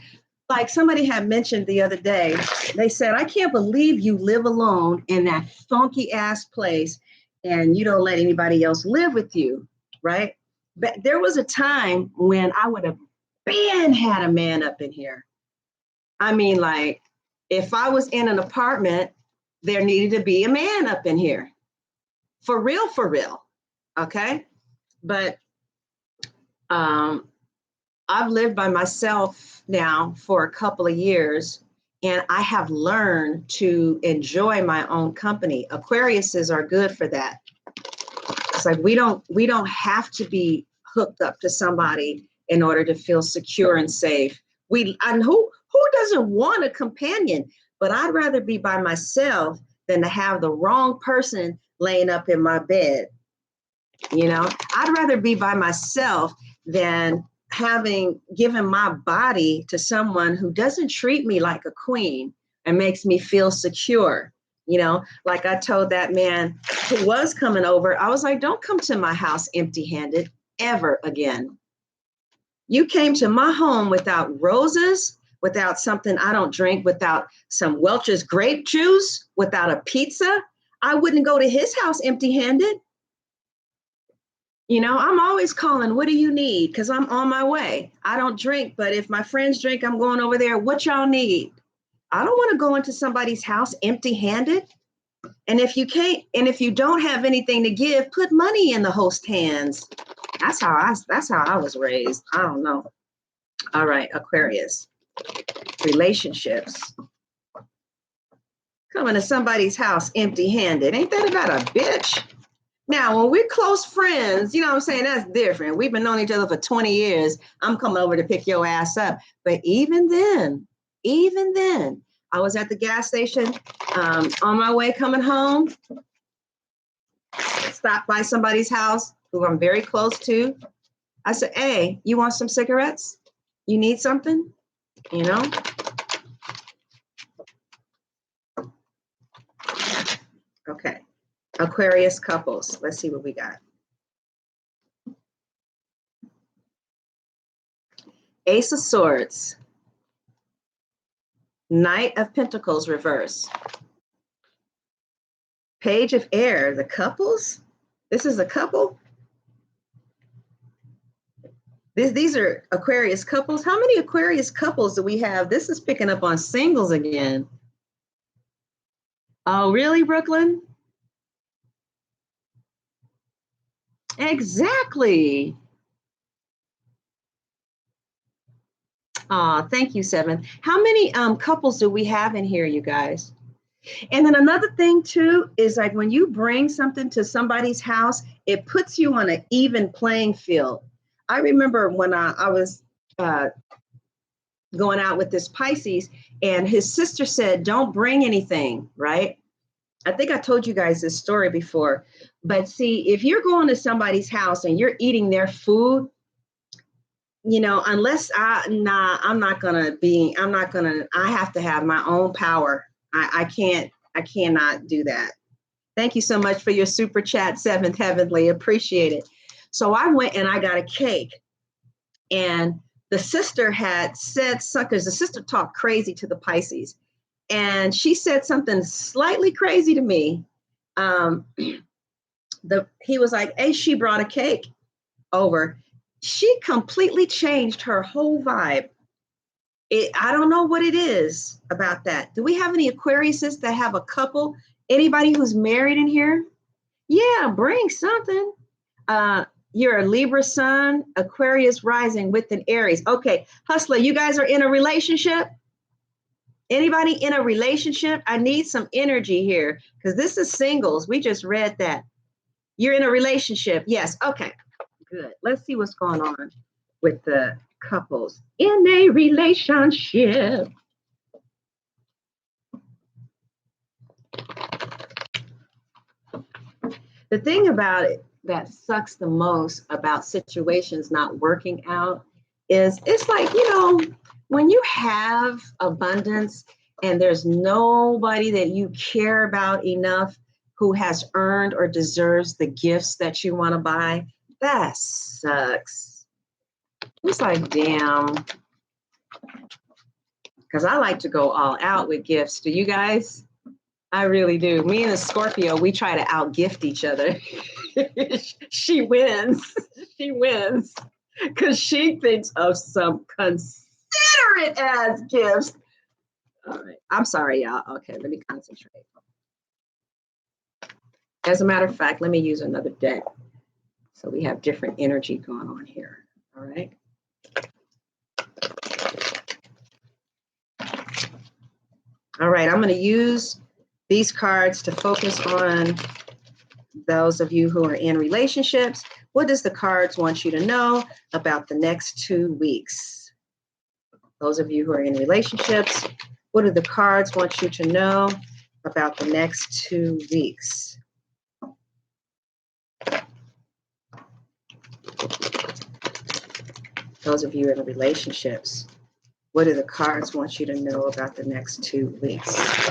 like somebody had mentioned the other day, they said, I can't believe you live alone in that funky ass place and you don't let anybody else live with you, right? But there was a time when I would have had a man up in here. I mean, like, if I was in an apartment, there needed to be a man up in here. For real, for real. Okay. But I've lived by myself now for a couple of years, and I have learned to enjoy my own company. Aquariuses are good for that. It's like we don't have to be hooked up to somebody in order to feel secure and safe. And who doesn't want a companion? But I'd rather be by myself than to have the wrong person laying up in my bed. I'd rather be by myself than given my body to someone who doesn't treat me like a queen and makes me feel secure. Like I told that man who was coming over, I was like, don't come to my house empty-handed ever again. You came to my home without roses, without something I don't drink, without some Welch's grape juice, without a pizza. I wouldn't go to his house empty-handed. I'm always calling, what do you need? Because I'm on my way. I don't drink, but if my friends drink, I'm going over there. What y'all need? I don't want to go into somebody's house empty-handed. And if you don't have anything to give, put money in the host hands. That's how I was raised. I don't know. All right, Aquarius. Relationships. Coming to somebody's house empty-handed. Ain't that about a bitch? Now, when we're close friends, you know what I'm saying? That's different. We've been knowing each other for 20 years. I'm coming over to pick your ass up. But even then, I was at the gas station on my way coming home, stopped by somebody's house who I'm very close to. I said, hey, you want some cigarettes? You need something? You know? Okay. Aquarius couples. Let's see what we got. Ace of Swords. Knight of Pentacles reverse. Page of Air. The couples? This is a couple? These are Aquarius couples. How many Aquarius couples do we have? This is picking up on singles again. Oh, really, Brooklyn? Exactly. Oh, thank you, Seven. How many couples do we have in here, you guys? And then another thing too is like when you bring something to somebody's house, it puts you on an even playing field. I remember when I was going out with this Pisces and his sister said, don't bring anything, right? I think I told you guys this story before, but see, if you're going to somebody's house and you're eating their food, you know, unless I have to have my own power. I cannot do that. Thank you so much for your super chat, Seventh Heavenly. Appreciate it. So I went and I got a cake. And the sister had said suckers. The sister talked crazy to the Pisces. And she said something slightly crazy to me. He was like, hey, she brought a cake over. She completely changed her whole vibe. I don't know what it is about that. Do we have any Aquariuses that have a couple? Anybody who's married in here? Yeah, bring something. You're a Libra sun, Aquarius rising with an Aries. Okay, Hustler, you guys are in a relationship? Anybody in a relationship? I need some energy here because this is singles. We just read that. You're in a relationship. Yes. Okay, good. Let's see what's going on with the couples in a relationship. The thing about it that sucks the most about situations not working out is it's like, you know, when you have abundance and there's nobody that you care about enough who has earned or deserves the gifts that you want to buy, that sucks. It's like, damn. Because I like to go all out with gifts. Do you guys? I really do. Me and the Scorpio, we try to outgift each other. She wins. She wins because she thinks of some considerate ass gifts. All right. I'm sorry, y'all. Okay, let me concentrate. As a matter of fact, let me use another deck. So we have different energy going on here. All right. All right, I'm going to use these cards to focus on those of you who are in relationships. What does the cards want you to know about the next 2 weeks? Those of you who are in relationships, what do the cards want you to know about the next 2 weeks? Those of you in relationships, what do the cards want you to know about the next 2 weeks?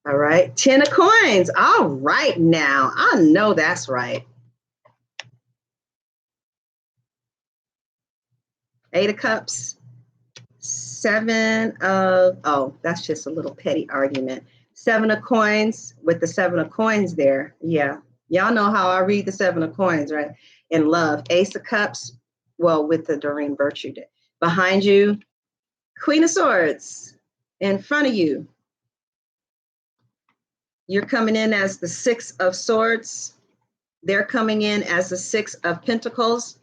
All right, 10 of coins. All right now, I know that's right. 8 of cups, 7 of, oh, that's just a little petty argument. 7 of coins with the 7 of coins there. Yeah, y'all know how I read the 7 of coins, right? In love, Ace of cups, well, with the Doreen Virtue. Behind you, Queen of swords. In front of you, you're coming in as the 6 of swords. They're coming in as the 6 of pentacles.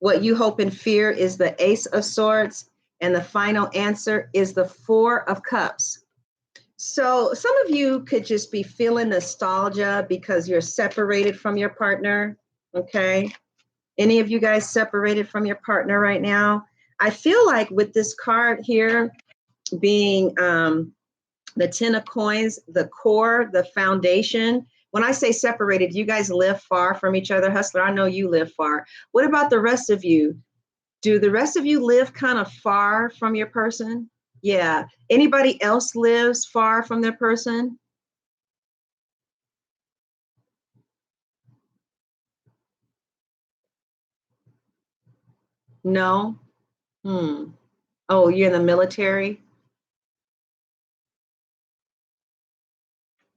What you hope and fear is the Ace of Swords. And the final answer is the Four of Cups. So some of you could just be feeling nostalgia because you're separated from your partner. Okay. Any of you guys separated from your partner right now? I feel like with this card here being the 10 of coins, the core, the foundation. When I say separated, you guys live far from each other. Hustler, I know you live far. What about the rest of you? Do the rest of you live kind of far from your person? Yeah. Anybody else lives far from their person? No? Oh, you're in the military?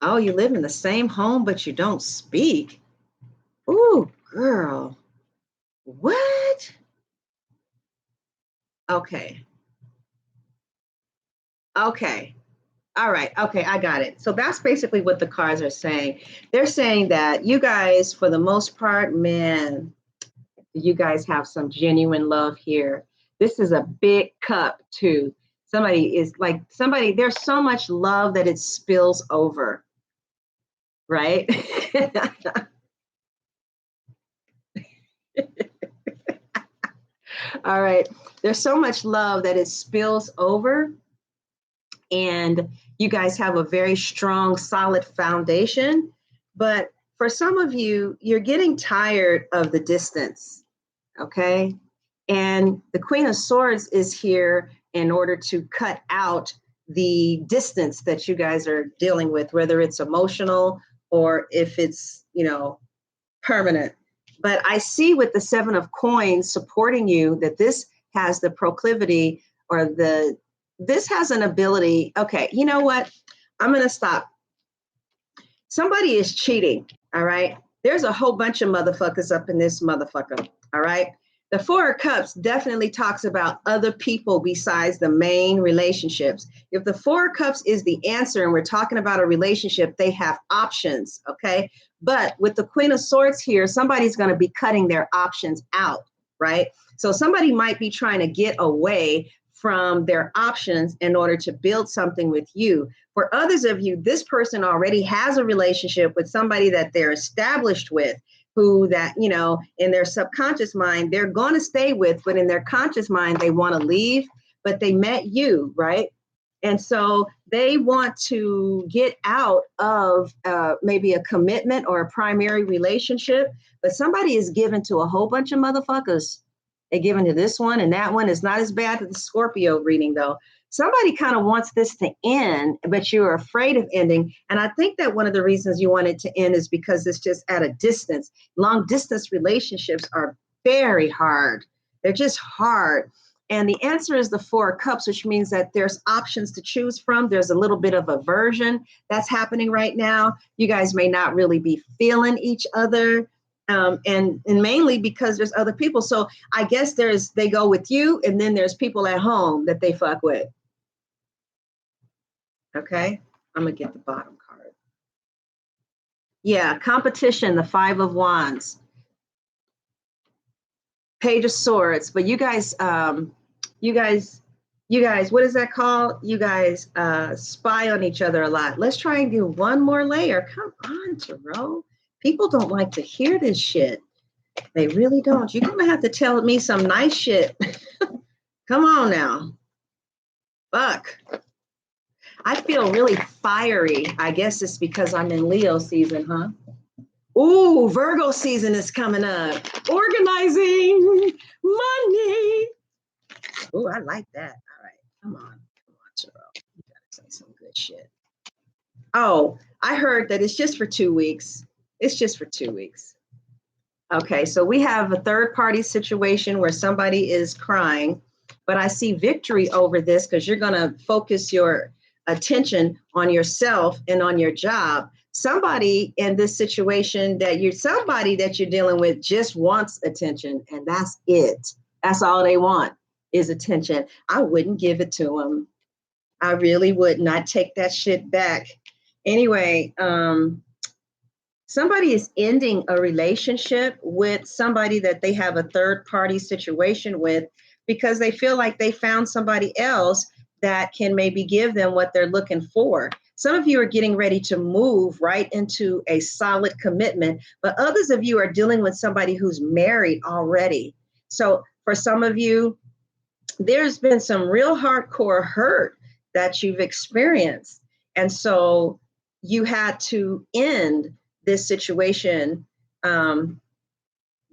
Oh, you live in the same home, but you don't speak. Ooh, girl. What? Okay. Okay. All right. Okay, I got it. So that's basically what the cards are saying. They're saying that you guys, for the most part, man, you guys have some genuine love here. This is a big cup, too. There's so much love that it spills over, right? All right. There's so much love that it spills over. And you guys have a very strong, solid foundation. But for some of you, you're getting tired of the distance. Okay. And the Queen of Swords is here in order to cut out the distance that you guys are dealing with, whether it's emotional or if it's, permanent. But I see with the Seven of Coins supporting you that this has the proclivity or this has an ability. Okay, you know what? I'm going to stop. Somebody is cheating. All right. There's a whole bunch of motherfuckers up in this motherfucker. All right. The Four of Cups definitely talks about other people besides the main relationships. If the Four of Cups is the answer and we're talking about a relationship, they have options. Okay. But with the Queen of Swords here, somebody's going to be cutting their options out. Right. So somebody might be trying to get away from their options in order to build something with you. For others of you, this person already has a relationship with somebody that they're established with, who that, in their subconscious mind, they're going to stay with, but in their conscious mind, they want to leave, but they met you, right? And so they want to get out of maybe a commitment or a primary relationship, but somebody is given to a whole bunch of motherfuckers. They're given to this one and that one. Is not as bad as the Scorpio reading, though. Somebody kind of wants this to end, but you're afraid of ending. And I think that one of the reasons you want it to end is because it's just at a distance. Long distance relationships are very hard. They're just hard. And the answer is the Four of Cups, which means that there's options to choose from. There's a little bit of aversion that's happening right now. You guys may not really be feeling each other. And mainly because there's other people. So I guess they go with you, and then there's people at home that they fuck with. Okay, I'm gonna get the bottom card. Yeah, competition, the Five of Wands, Page of Swords. But you guys, what is that called? You guys spy on each other a lot. Let's try and do one more layer. Come on, Tarot. People don't like to hear this shit. They really don't. You're gonna have to tell me some nice shit. Come on now. Fuck. I feel really fiery. I guess it's because I'm in Leo season, huh? Ooh, Virgo season is coming up. Organizing money. Ooh, I like that. All right. Come on, Tarot. You gotta say some good shit. Oh, I heard that it's just for 2 weeks. It's just for 2 weeks. Okay, so we have a third party situation where somebody is crying, but I see victory over this because you're going to focus your attention on yourself and on your job. Somebody in this situation somebody that you're dealing with just wants attention, and that's it. That's all they want is attention. I wouldn't give it to them. I really wouldn't. I'd take that shit back. Anyway, Somebody is ending a relationship with somebody that they have a third party situation with because they feel like they found somebody else that can maybe give them what they're looking for. Some of you are getting ready to move right into a solid commitment, but others of you are dealing with somebody who's married already. So for some of you, there's been some real hardcore hurt that you've experienced. And so you had to end this situation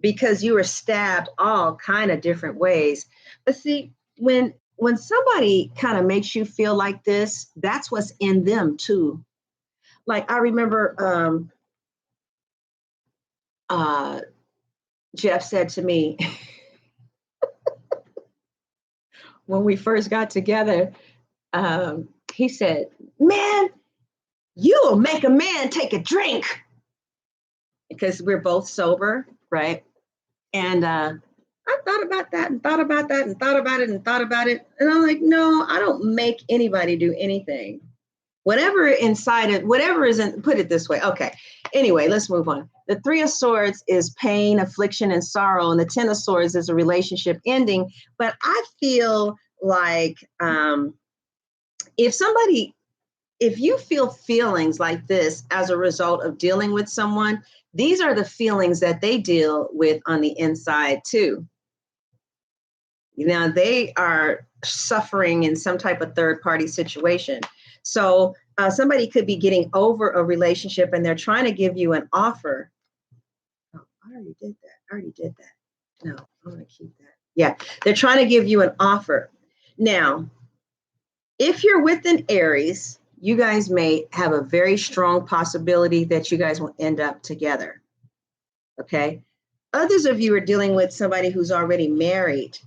because you were stabbed all kind of different ways. But see, when somebody kind of makes you feel like this, that's what's in them too. Like I remember Jeff said to me when we first got together, he said, "Man, you'll make a man take a drink," because we're both sober, right? And I thought about that and thought about that and thought about it and thought about it. And I'm like, no, I don't make anybody do anything. Whatever inside it, whatever isn't, put it this way. Okay. Anyway, let's move on. The Three of Swords is pain, affliction, and sorrow. And the Ten of Swords is a relationship ending. But I feel like if you feel feelings like this as a result of dealing with someone, these are the feelings that they deal with on the inside too. Now they are suffering in some type of third party situation. So somebody could be getting over a relationship and they're trying to give you an offer. Oh, I already did that. No, I'm going to keep that. Yeah, they're trying to give you an offer. Now, if you're with an Aries, you guys may have a very strong possibility that you guys will end up together. Okay. Others of you are dealing with somebody who's already married.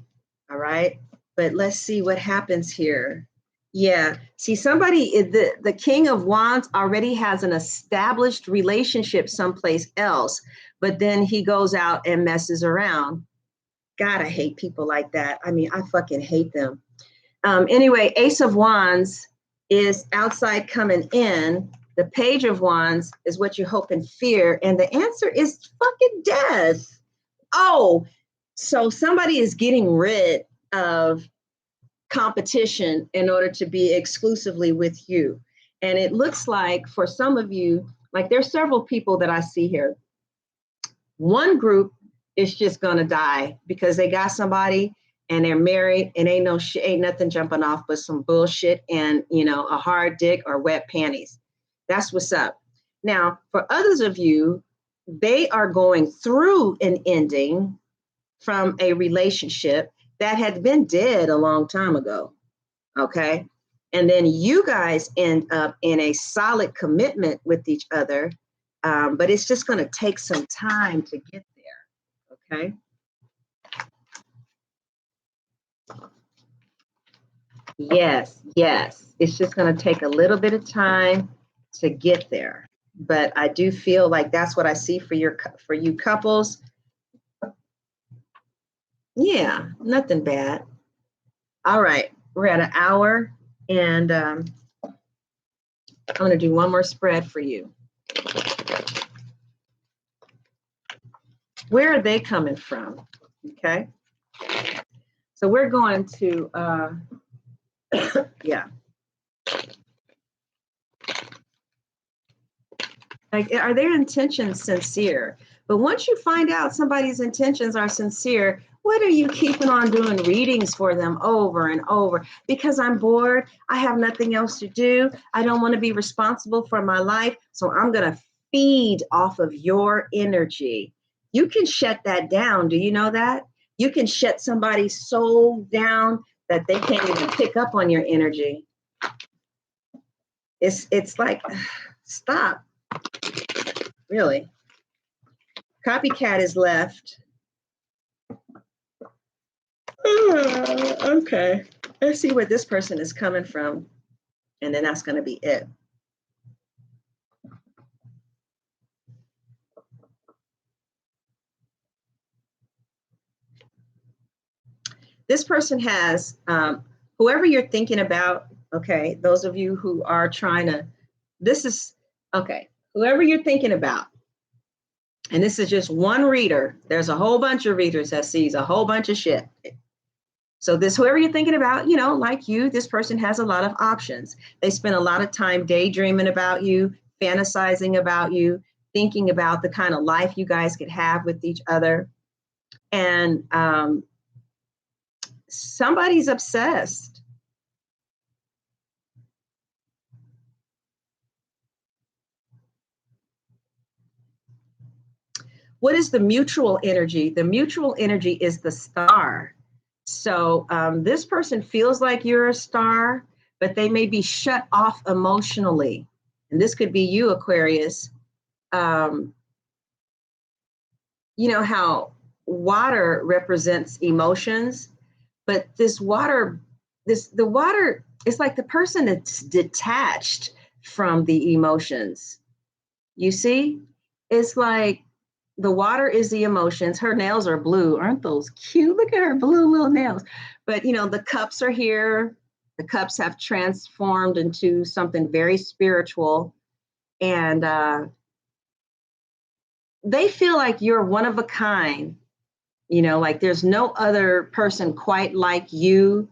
All right. But let's see what happens here. Yeah. See, the King of Wands already has an established relationship someplace else, but then he goes out and messes around. God, I hate people like that. I mean, I fucking hate them. Anyway, Ace of Wands is outside coming in. The Page of Wands is what you hope and fear. And the answer is fucking death. Oh, so somebody is getting rid of competition in order to be exclusively with you. And it looks like for some of you, like there's several people that I see here. One group is just going to die because they got somebody and they're married and ain't nothing jumping off but some bullshit and, a hard dick or wet panties. That's what's up. Now, for others of you, they are going through an ending from a relationship that had been dead a long time ago. Okay. And then you guys end up in a solid commitment with each other. But it's just going to take some time to get there. Okay. Yes. It's just going to take a little bit of time to get there. But I do feel like that's what I see for you couples. Yeah, nothing bad. All right. We're at an hour and I'm going to do one more spread for you. Where are they coming from? Okay. So we're going to, yeah. Like, are their intentions sincere? But once you find out somebody's intentions are sincere, what are you keeping on doing readings for them over and over? Because I'm bored. I have nothing else to do. I don't want to be responsible for my life. So I'm going to feed off of your energy. You can shut that down. Do you know that? You can shut somebody's soul down that they can't even pick up on your energy. It's like, stop. Really. Copycat is left. Okay. Let's see where this person is coming from. And then that's going to be it. This person has, whoever you're thinking about, okay, those of you who are trying to, okay, whoever you're thinking about, And this is just one reader. There's a whole bunch of readers that sees a whole bunch of shit. So this, whoever you're thinking about, you know, like you, this person has a lot of options. They spend a lot of time daydreaming about you, fantasizing about you, thinking about the kind of life you guys could have with each other. And somebody's obsessed. What is the mutual energy? The mutual energy is the star. So this person feels like you're a star, but they may be shut off emotionally. And this could be you, Aquarius. Um, you know how water represents emotions, but the water is like the person that's detached from the emotions. You see, it's like the water is the emotions. Her nails are blue. Aren't those cute? Look at her blue little nails. But, you know, the cups are here. The cups have transformed into something very spiritual. And they feel like you're one of a kind, you know, like there's no other person quite like you.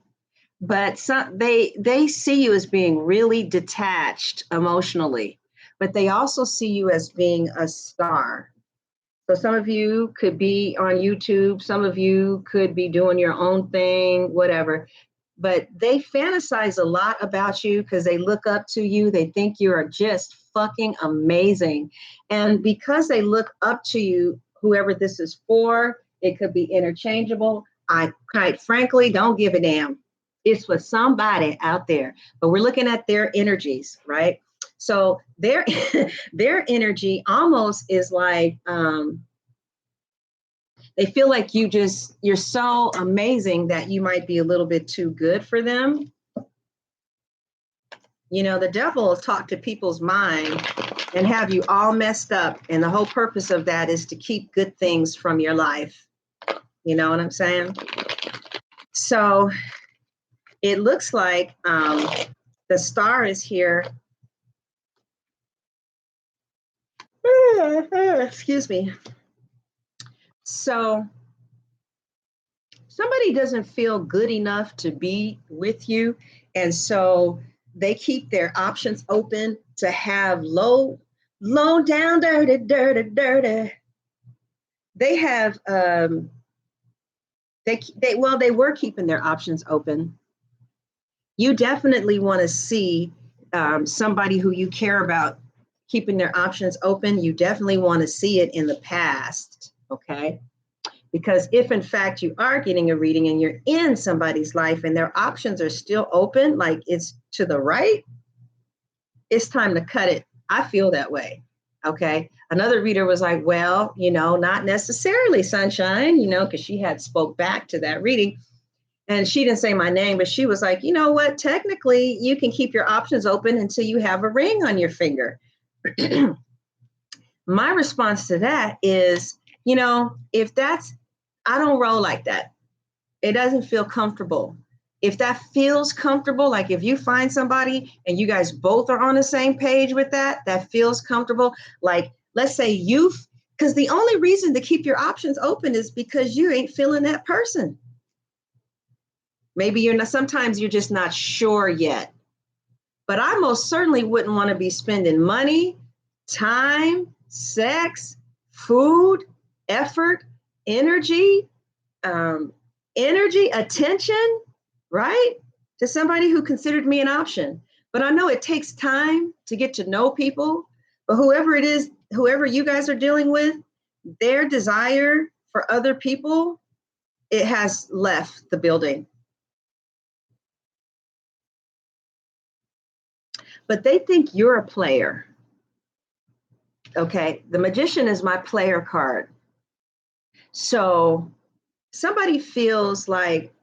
But they see you as being really detached emotionally, but they also see you as being a star. So some of you could be on YouTube, some of you could be doing your own thing, whatever. But they fantasize a lot about you because they look up to you. They think you are just fucking amazing. And because they look up to you, whoever this is for, it could be interchangeable. I quite frankly don't give a damn. It's for somebody out there. But we're looking at their energies, right? So their their energy almost is like they feel like you're so amazing that you might be a little bit too good for them. You know, the devil talk to people's mind and have you all messed up, and the whole purpose of that is to keep good things from your life. You know what I'm saying? So it looks like the star is here. Excuse me. So somebody doesn't feel good enough to be with you. And so they keep their options open to have low down, dirty. They have, they were keeping their options open. You definitely want to see somebody who you care about keeping their options open. You definitely want to see it in the past. Okay. Because if in fact you are getting a reading and you're in somebody's life and their options are still open, like it's to the right, it's time to cut it. I feel that way. Okay. Another reader was like, well, you know, not necessarily, sunshine, you know, because she had spoke back to that reading. And she didn't say my name, but she was like, you know what? Technically, you can keep your options open until you have a ring on your finger. My response to that is, you know, if that's, I don't roll like that. It doesn't feel comfortable. If that feels comfortable, like if you find somebody and you guys both are on the same page with that, that feels comfortable. Like, let's say because the only reason to keep your options open is because you ain't feeling that person. Maybe you're not, sometimes you're just not sure yet. But I most certainly wouldn't want to be spending money, time, sex, food, effort, energy, um, attention, right? To somebody who considered me an option. But I know it takes time to get to know people. But whoever it is, whoever you guys are dealing with, their desire for other people, it has left the building. But they think you're a player. Okay. The magician is my player card. So somebody feels like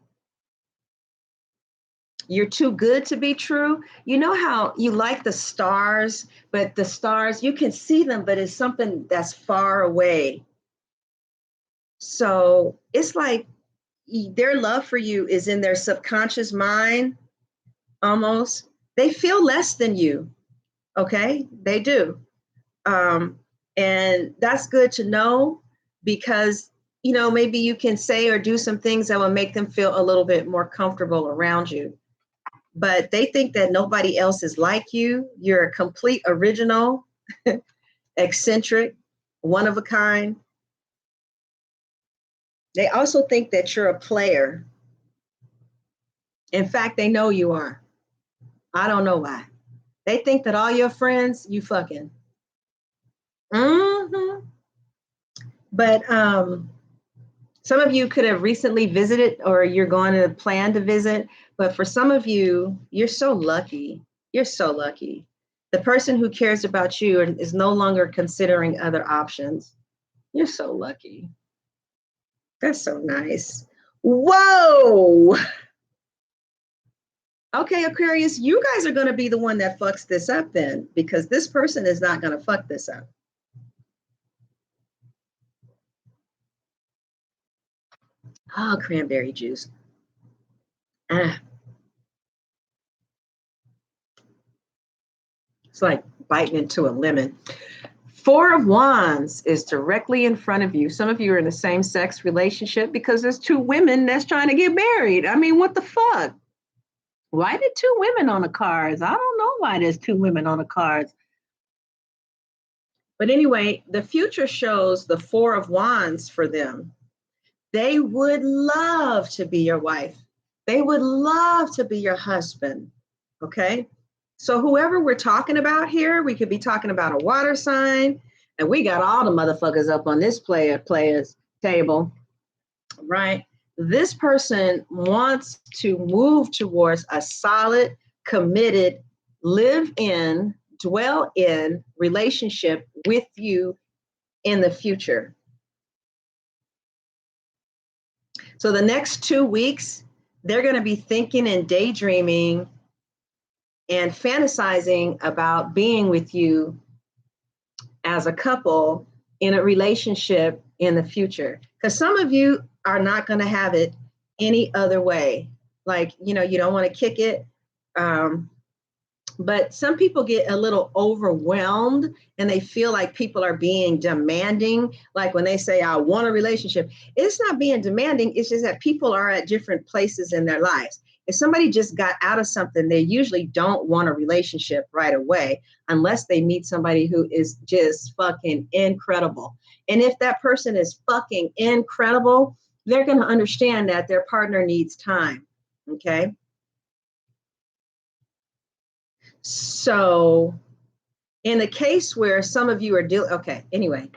you're too good to be true. You know how you like the stars, but the stars, you can see them, but it's something that's far away. So it's like their love for you is in their subconscious mind almost. They feel less than you. Okay. They do. Um, And that's good to know because, maybe you can say or do some things that will make them feel a little bit more comfortable around you. But they think that nobody else is like you. You're a complete original, eccentric, one of a kind. They also think that you're a player. In fact, they know you are. I don't know why. They think that all your friends, you fucking. Mm-hmm. But some of you could have recently visited or you're going to plan to visit. But for some of you, you're so lucky. You're so lucky. The person who cares about you is no longer considering other options. You're so lucky. That's so nice. Whoa. Okay, Aquarius, you guys are going to be the one that fucks this up then, because this person is not going to fuck this up. Oh, cranberry juice. Ah. It's like biting into a lemon. Four of Wands is directly in front of you. Some of you are in the same sex relationship because there's two women that's trying to get married. I mean, what the fuck? Why did two women on the cards? I don't know why there's two women on the cards. But anyway, the future shows the Four of Wands for them. They would love to be your wife. They would love to be your husband. Okay. So whoever we're talking about here, we could be talking about a water sign, and we got all the motherfuckers up on this players table, right? This person wants to move towards a solid, committed, live in, dwell in relationship with you in the future. So the next 2 weeks, they're going to be thinking and daydreaming and fantasizing about being with you as a couple in a relationship in the future. Because some of you are not going to have it any other way. Like, you don't want to kick it. But some people get a little overwhelmed and they feel like people are being demanding. Like when they say, I want a relationship, it's not being demanding. It's just that people are at different places in their lives. If somebody just got out of something, they usually don't want a relationship right away unless they meet somebody who is just fucking incredible. And if that person is fucking incredible, they're going to understand that their partner needs time. Okay. So in the case where some of you are anyway,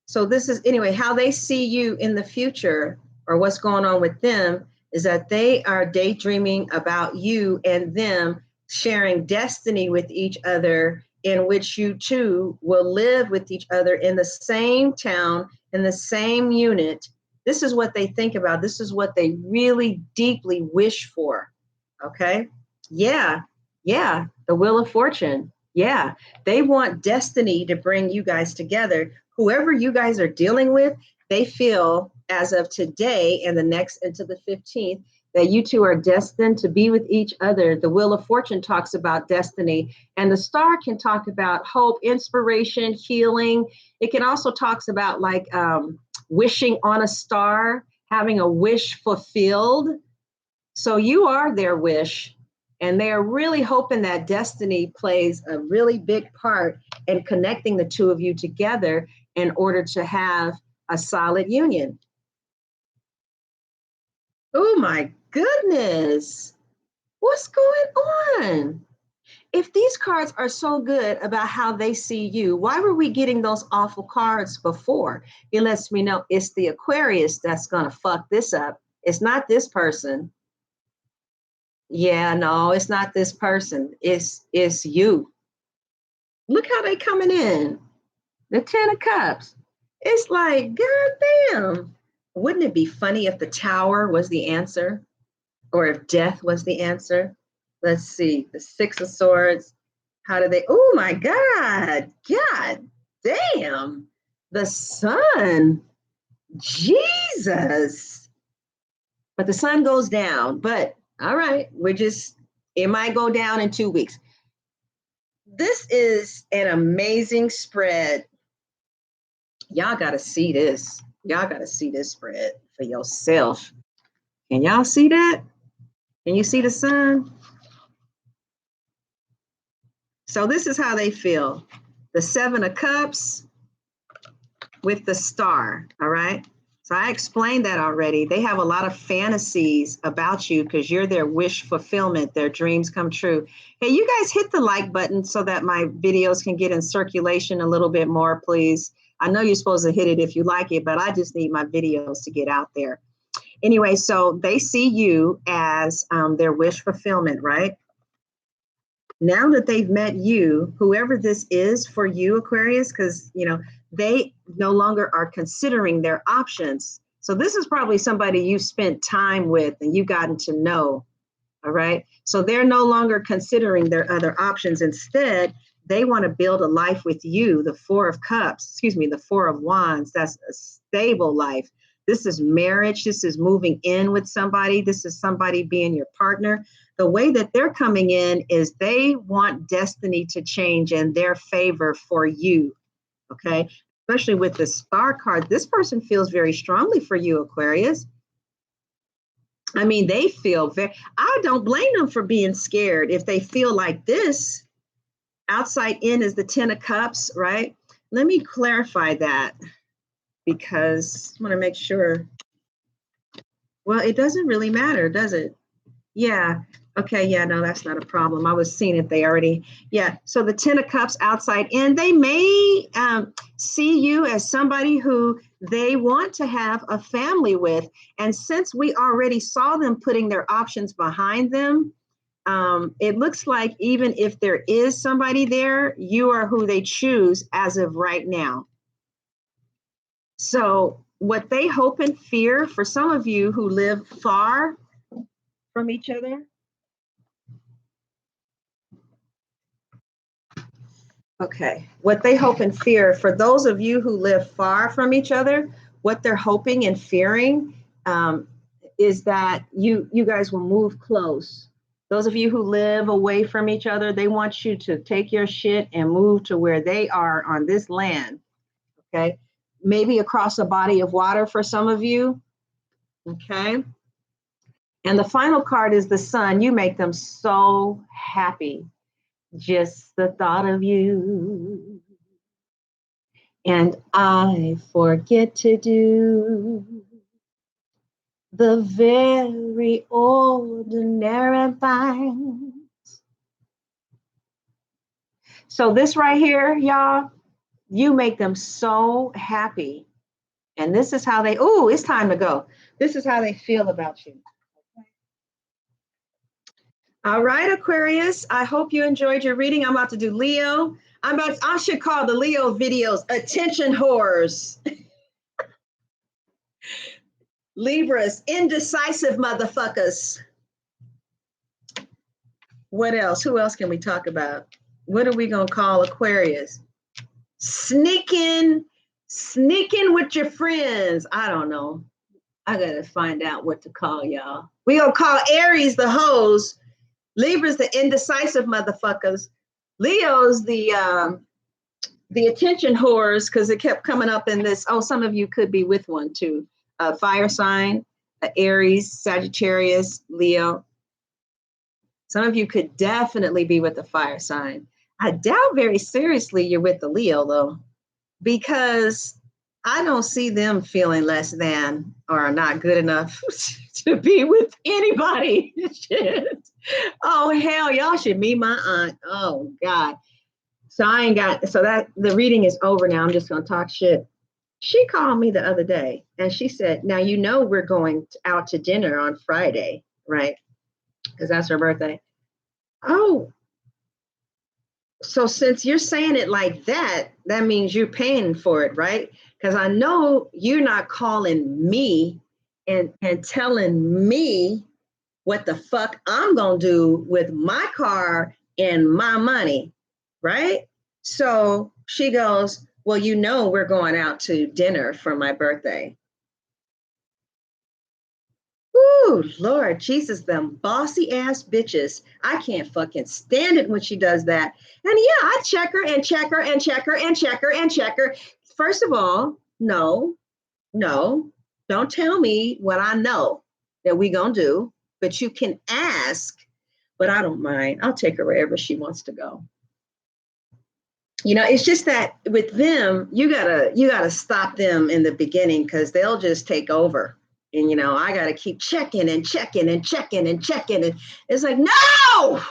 so this is how they see you in the future, or what's going on with them, is that they are daydreaming about you and them sharing destiny with each other, in which you two will live with each other in the same town, in the same unit. This is what they think about. This is what they really deeply wish for. Okay. Yeah. Yeah. The Wheel of Fortune. Yeah. They want destiny to bring you guys together. Whoever you guys are dealing with, they feel as of today and the next into the 15th that you two are destined to be with each other. The Wheel of Fortune talks about destiny, and the star can talk about hope, inspiration, healing. It can also talks about like wishing on a star, having a wish fulfilled. So you are their wish, and they are really hoping that destiny plays a really big part in connecting the two of you together in order to have a solid union. Oh my goodness. What's going on? If these cards are so good about how they see you, why were we getting those awful cards before? It lets me know it's the Aquarius that's going to fuck this up. It's not this person. Yeah, no, it's not this person. It's you. Look how they coming in. The 10 of Cups. It's like, God damn. Wouldn't it be funny if the Tower was the answer? Or if death was the answer? Let's see. The Six of Swords. How do they? Oh my God. God damn. The Sun. Jesus. But the sun goes down. But all right, it might go down in 2 weeks. This is an amazing spread. Y'all got to see this. Y'all got to see this spread for yourself. Can y'all see that? Can you see the sun? So this is how they feel. The 7 of Cups with the star, all right? So I explained that already. They have a lot of fantasies about you because you're their wish fulfillment, their dreams come true. Hey, you guys hit the like button so that my videos can get in circulation a little bit more, please. I know you're supposed to hit it if you like it, but I just need my videos to get out there. Anyway, so they see you as their wish fulfillment, right? Now that they've met you, whoever this is for you, Aquarius, because, you know, they no longer are considering their options. So this is probably somebody you spent time with and you gotten to know. All right. So they're no longer considering their other options. Instead, they want to build a life with you. The 4 of Cups, excuse me, the 4 of Wands. That's a stable life. This is marriage. This is moving in with somebody. This is somebody being your partner. The way that they're coming in is they want destiny to change in their favor for you. Okay. Especially with the star card. This person feels very strongly for you, Aquarius. I mean, they feel very, I don't blame them for being scared if they feel like this. Outside in is the 10 of Cups, right? Let me clarify that because I want to make sure. Well, it doesn't really matter, does it? Yeah. Okay. Yeah, no, that's not a problem. I was seeing if they already, yeah. So the 10 of Cups outside in, they may see you as somebody who they want to have a family with. And since we already saw them putting their options behind them, it looks like even if there is somebody there, you are who they choose as of right now. So what they hope and fear for some of you who live far from each other. Okay, what they hope and fear for those of you who live far from each other, what they're hoping and fearing is that you guys will move close. Those of you who live away from each other, they want you to take your shit and move to where they are on this land. Okay, maybe across a body of water for some of you. Okay, and the final card is the sun. You make them so happy. Just the thought of you. And I forget to do the very ordinary things. So this right here, y'all, you make them so happy. And this is how they, oh, it's time to go. This is how they feel about you. All right, Aquarius, I hope you enjoyed your reading. I'm about to do Leo. I should call the Leo videos attention whores. Libras, indecisive motherfuckers. What else? Who else can we talk about? What are we going to call Aquarius? Sneaking with your friends. I don't know. I got to find out what to call y'all. We going to call Aries the hoes. Libras the indecisive motherfuckers. Leo's the attention whores because it kept coming up in this. Oh, some of you could be with one too. Fire sign, Aries, Sagittarius, Leo. Some of you could definitely be with the fire sign. I doubt very seriously you're with the Leo though, because I don't see them feeling less than or not good enough to be with anybody. Oh, hell, y'all should meet my aunt. Oh, God. So that the reading is over now. I'm just going to talk shit. She called me the other day and she said, now, you know, we're going out to dinner on Friday, right? Because that's her birthday. Oh, so since you're saying it like that, that means you're paying for it, right? Because I know you're not calling me and telling me what the fuck I'm going to do with my car and my money, right? So she goes, well, you know, we're going out to dinner for my birthday. Ooh, Lord Jesus, them bossy ass bitches. I can't fucking stand it when she does that. And yeah, I check her and check her and check her and check her and check her first of all, no, don't tell me what I know that we gonna do, but you can ask, but I don't mind. I'll take her wherever she wants to go. It's just that with them, you gotta stop them in the beginning because they'll just take over. And I gotta keep checking and checking and checking and checking. And it's like, no,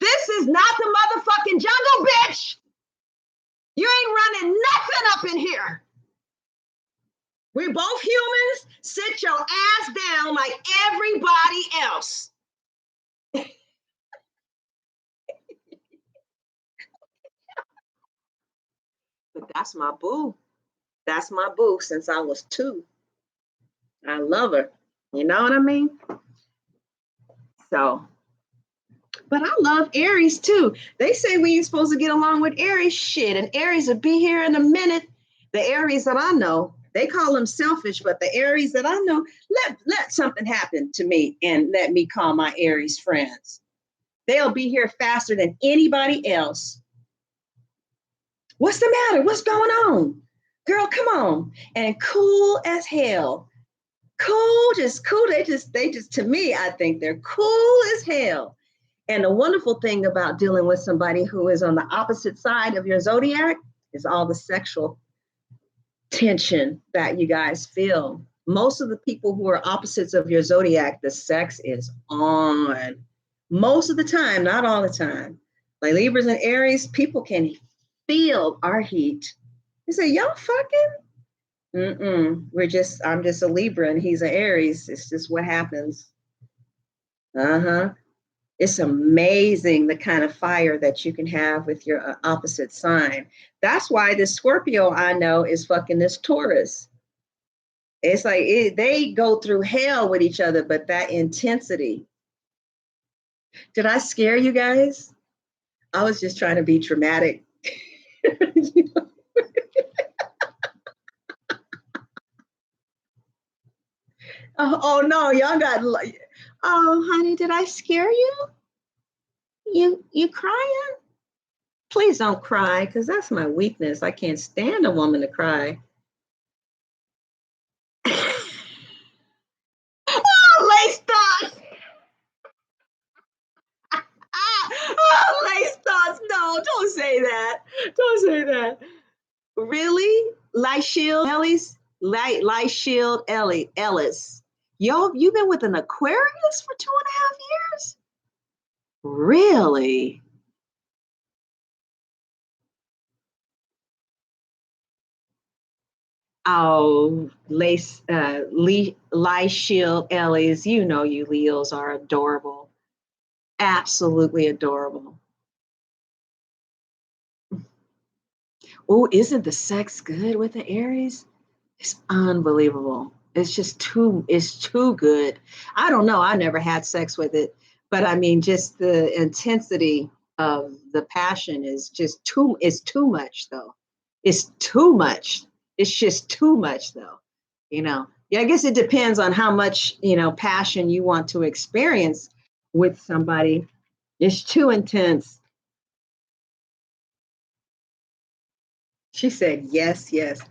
this is not the motherfucking jungle, bitch. You ain't running nothing up in here. We're both humans. Sit your ass down like everybody else. But that's my boo. That's my boo since I was 2. I love her. You know what I mean? So, but I love Aries too. They say we ain't supposed to get along with Aries. Shit, and Aries will be here in a minute. The Aries that I know, they call them selfish, but the Aries that I know, let something happen to me and let me call my Aries friends. They'll be here faster than anybody else. What's the matter? What's going on? Girl, come on. And cool as hell. Cool, just cool. They just, to me, I think they're cool as hell. And the wonderful thing about dealing with somebody who is on the opposite side of your zodiac is all the sexual tension that you guys feel. Most of the people who are opposites of your zodiac, the sex is on. Most of the time, not all the time. Like Libras and Aries, people can feel our heat. They say, y'all fucking? I'm just a Libra and he's an Aries. It's just what happens. It's amazing the kind of fire that you can have with your opposite sign. That's why this Scorpio I know is fucking this Taurus. It's like they go through hell with each other, but that intensity. Did I scare you guys? I was just trying to be dramatic. Oh no, y'all got. Oh, honey, did I scare you? You crying? Please don't cry, because that's my weakness. I can't stand a woman to cry. Oh, lace thoughts. Lace thoughts. No, don't say that. Don't say that. Really? Light Shield Ellis? Light Shield Ellis. Yo, you've been with an Aquarius for 2.5 years? Really? Oh, Light Shield Ellis, you know you Leos are adorable. Absolutely adorable. Oh, isn't the sex good with the Aries? It's unbelievable. It's too good. I don't know. I never had sex with it, but I mean, just the intensity of the passion is it's too much though. It's too much. It's just too much though. Yeah, I guess it depends on how much, passion you want to experience with somebody. It's too intense. She said, yes, yes.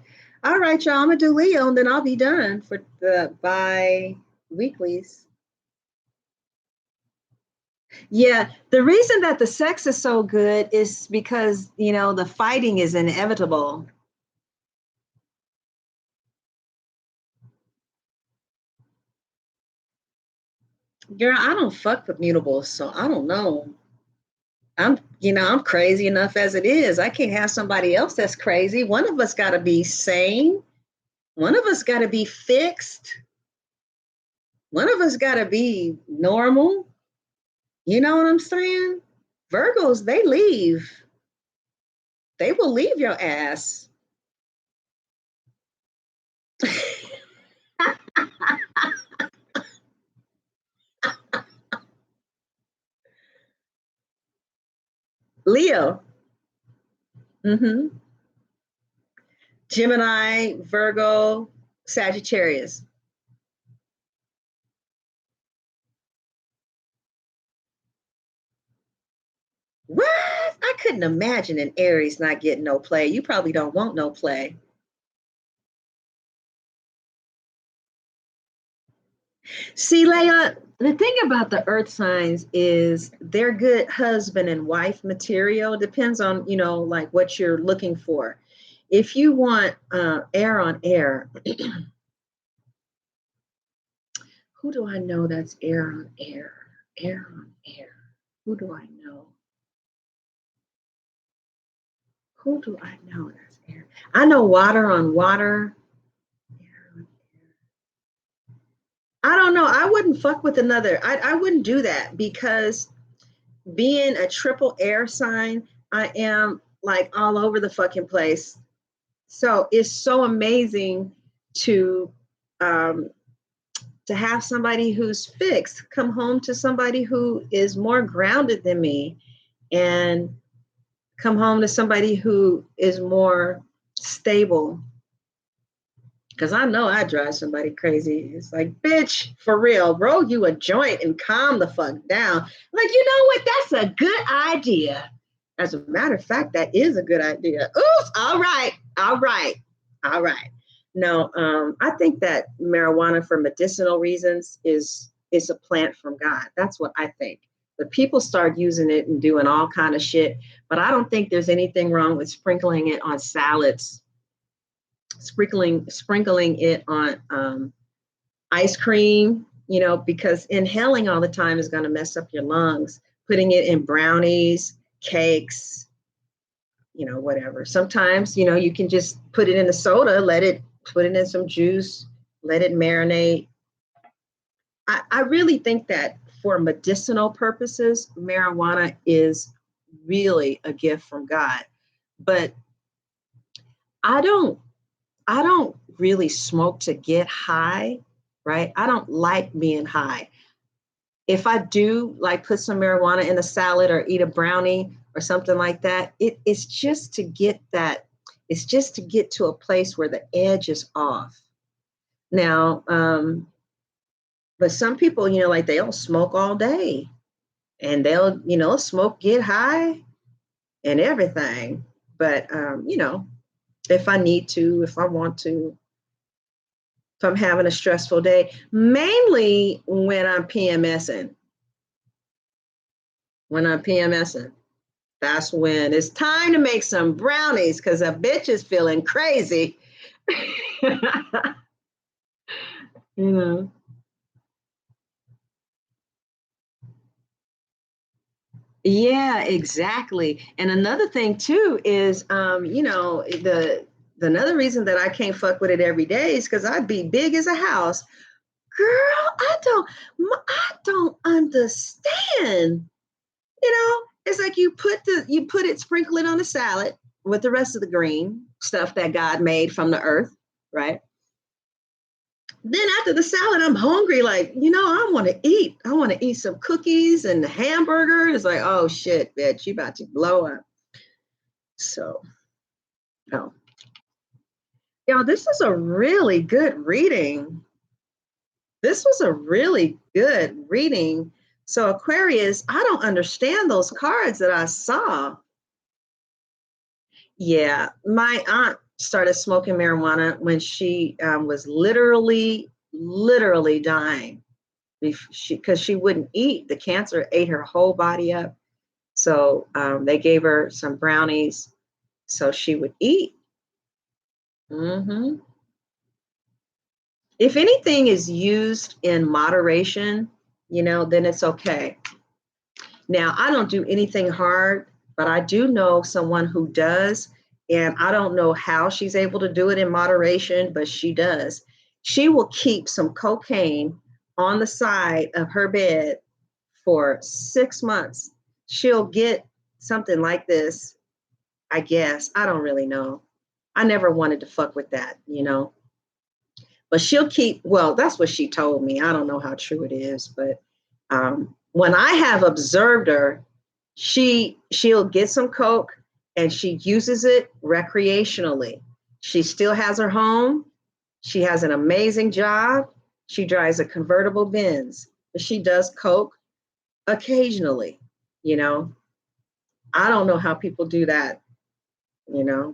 All right, y'all, I'm going to do Leo and then I'll be done for the bi-weeklies. Yeah, the reason that the sex is so good is because, the fighting is inevitable. Girl, I don't fuck with mutables, so I don't know. I'm crazy enough as it is. I can't have somebody else that's crazy. One of us got to be sane. One of us got to be fixed. One of us got to be normal. You know what I'm saying? Virgos, they leave. They will leave your ass. Leo. Mm-hmm. Gemini, Virgo, Sagittarius. What? I couldn't imagine an Aries not getting no play. You probably don't want no play. See, Leila, the thing about the earth signs is they're good husband and wife material. Depends on, like what you're looking for. If you want air on air, who do I know that's air on air? Air on air. Who do I know? Who do I know that's air? I know water on water. Air on air. I don't know. I wouldn't fuck with another. I wouldn't do that because being a triple air sign, I am like all over the fucking place. So it's so amazing to um, to have somebody who's fixed come home to somebody who is more grounded than me, and come home to somebody who is more stable. Because I know I drive somebody crazy. It's like, bitch, for real, roll you a joint and calm the fuck down. Like, you know what? That's a good idea. As a matter of fact, that is a good idea. Oops, all right, all right, all right. No, I think that marijuana for medicinal reasons is a plant from God. That's what I think. The people start using it and doing all kind of shit, but I don't think there's anything wrong with sprinkling it on salads, sprinkling it on ice cream, because inhaling all the time is going to mess up your lungs. Putting it in brownies, cakes, whatever. Sometimes, you can just put it in the soda, put it in some juice, let it marinate. I really think that for medicinal purposes, marijuana is really a gift from God. But I don't I don't really smoke to get high, right? I don't like being high. If I do like put some marijuana in a salad or eat a brownie or something like that, it's just to get it's just to get to a place where the edge is off. Now, but some people, like they'll smoke all day and they'll, smoke, get high and everything. But, if I need to, if I want to, if I'm having a stressful day, mainly when I'm PMSing. When I'm PMSing, that's when it's time to make some brownies because a bitch is feeling crazy. you know. Yeah, exactly. And another thing too is, the another reason that I can't fuck with it every day is because I'd be big as a house. Girl, I don't understand. It's like you put it, sprinkle it on a salad with the rest of the green stuff that God made from the earth, right? Then after the salad, I'm hungry. Like, I want to eat. I want to eat some cookies and hamburger. It's like, oh shit, bitch, you about to blow up. So, no. This is a really good reading. This was a really good reading. So, Aquarius, I don't understand those cards that I saw. Yeah, my aunt started smoking marijuana when she was literally dying because she wouldn't eat. The cancer ate her whole body up. So they gave her some brownies so she would eat. hmm If anything is used in moderation, then it's okay. Now, I don't do anything hard, but I do know someone who does. And I don't know how she's able to do it in moderation, but she does. She will keep some cocaine on the side of her bed for 6 months. She'll get something like this, I guess. I don't really know. I never wanted to fuck with that. But she'll keep, well, that's what she told me. I don't know how true it is, but when I have observed her, she'll get some coke and she uses it recreationally. She still has her home. She has an amazing job. She drives a convertible Benz, but she does coke occasionally. You know, I don't know how people do that.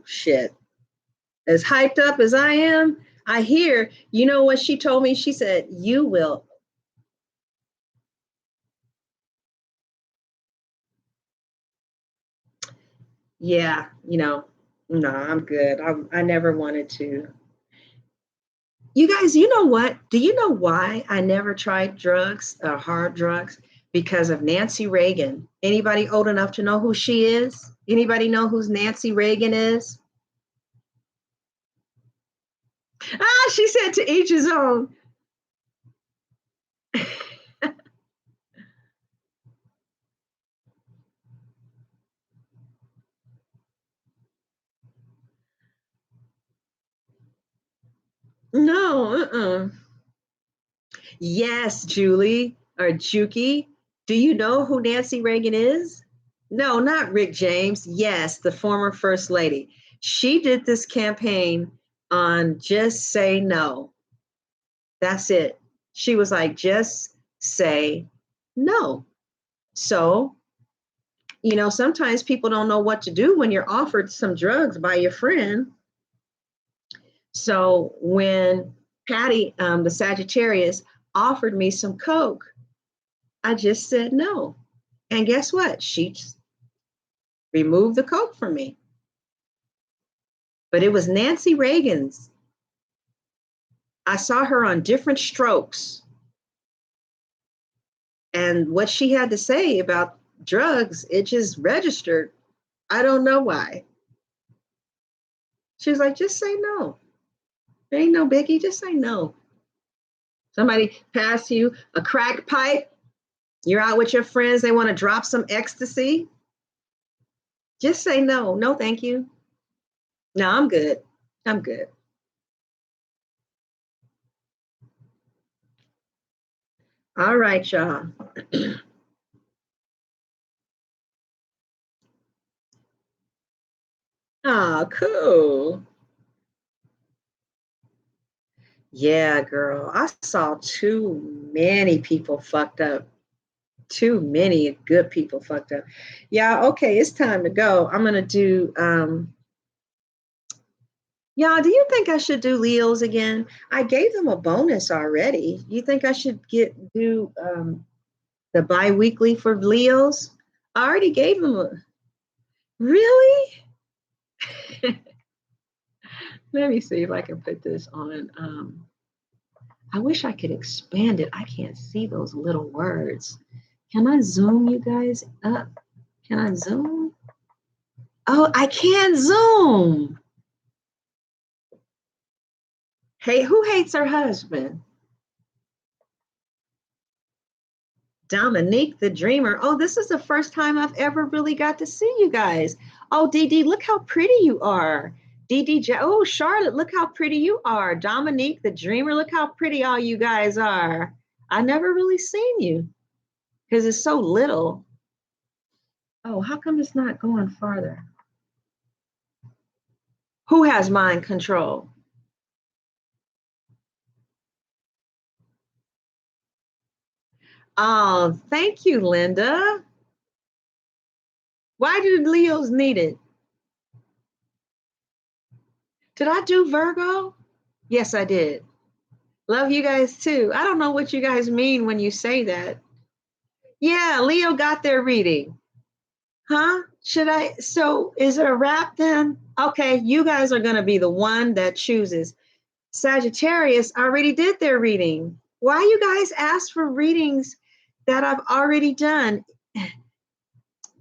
Shit. As hyped up as I am, I hear, you know what she told me? She said, you will. Yeah, no, I'm good. I never wanted to. You guys, you know what? Do you know why I never tried drugs, hard drugs? Because of Nancy Reagan. Anybody old enough to know who she is? Anybody know who Nancy Reagan is? She said to each his own. No, Yes, Julie or Juki. Do you know who Nancy Reagan is? No, not Rick James. Yes, the former first lady. She did this campaign on just say no. That's it. She was like, just say no. So, sometimes people don't know what to do when you're offered some drugs by your friend. So when Patty, the Sagittarius, offered me some Coke, I just said no. And guess what? She removed the Coke from me. But it was Nancy Reagan's. I saw her on different strokes. And what she had to say about drugs, it just registered. I don't know why. She was like, just say no. There ain't no biggie. Just say no. Somebody pass you a crack pipe. You're out with your friends. They want to drop some ecstasy. Just say no. No, thank you. No, I'm good. I'm good. All right, y'all. Oh, cool. Yeah, girl. I saw too many people fucked up. Too many good people fucked up. Yeah, okay, it's time to go. I'm gonna do y'all, do you think I should do Leos again? I gave them a bonus already. You think I should do the bi-weekly for Leos? I already gave them a really? Let me see if I can put this on. I wish I could expand it. I can't see those little words. Can I zoom you guys up? Can I zoom? Oh, I can zoom. Hey, who hates her husband? Dominique the Dreamer. Oh, this is the first time I've ever really got to see you guys. Oh, Dee Dee, look how pretty you are. Dee Dee, oh, Charlotte, look how pretty you are. Dominique the Dreamer, look how pretty all you guys are. I never really seen you because it's so little. Oh, how come it's not going farther? Who has mind control? Oh, thank you, Linda. Why do Leos need it? Did I do Virgo? Yes, I did. Love you guys too. I don't know what you guys mean when you say that. Yeah, Leo got their reading. Huh? Should I? So is it a wrap then? Okay, you guys are going to be the one that chooses. Sagittarius already did their reading. Why you guys ask for readings that I've already done?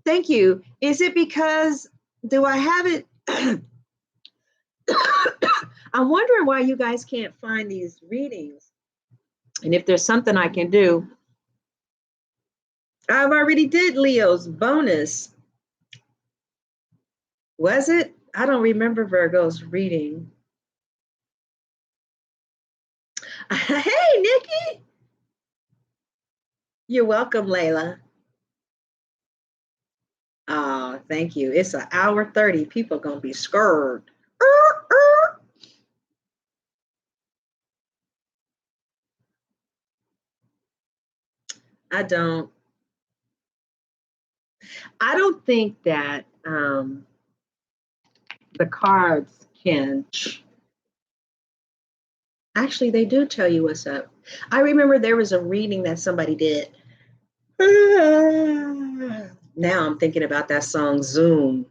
Thank you. Is it because do I have it? I'm wondering why you guys can't find these readings. And if there's something I can do, I've already did Leo's bonus. Was it? I don't remember Virgo's reading. Hey, Nikki. You're welcome, Layla. Oh, thank you. It's an hour 30. People are going to be scared. I don't. I don't think that the cards can. Actually, they do tell you what's up. I remember there was a reading that somebody did. Now I'm thinking about that song Zoom.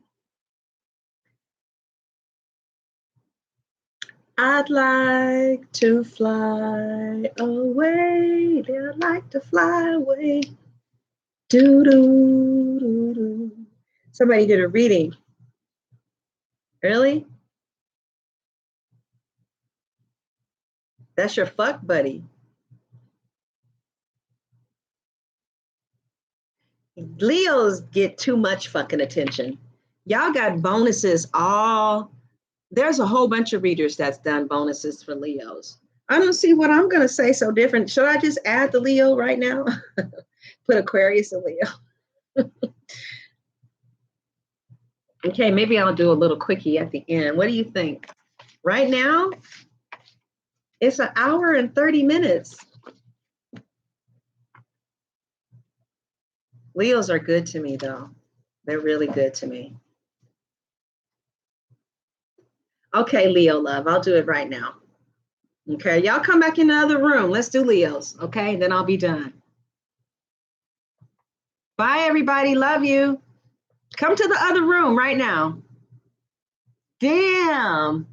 I'd like to fly away. I'd like to fly away. Do do do do. Somebody did a reading. Really? That's your fuck buddy. Leos get too much fucking attention. Y'all got bonuses all. There's a whole bunch of readers that's done bonuses for Leos. I don't see what I'm going to say so different. Should I just add the Leo right now? Put Aquarius and Leo. Okay, maybe I'll do a little quickie at the end. What do you think? Right now, it's an hour and 30 minutes. Leos are good to me, though. They're really good to me. Okay, Leo love, I'll do it right now. Okay, y'all come back in the other room. Let's do Leos, okay? Then I'll be done. Bye, everybody. Love you. Come to the other room right now. Damn.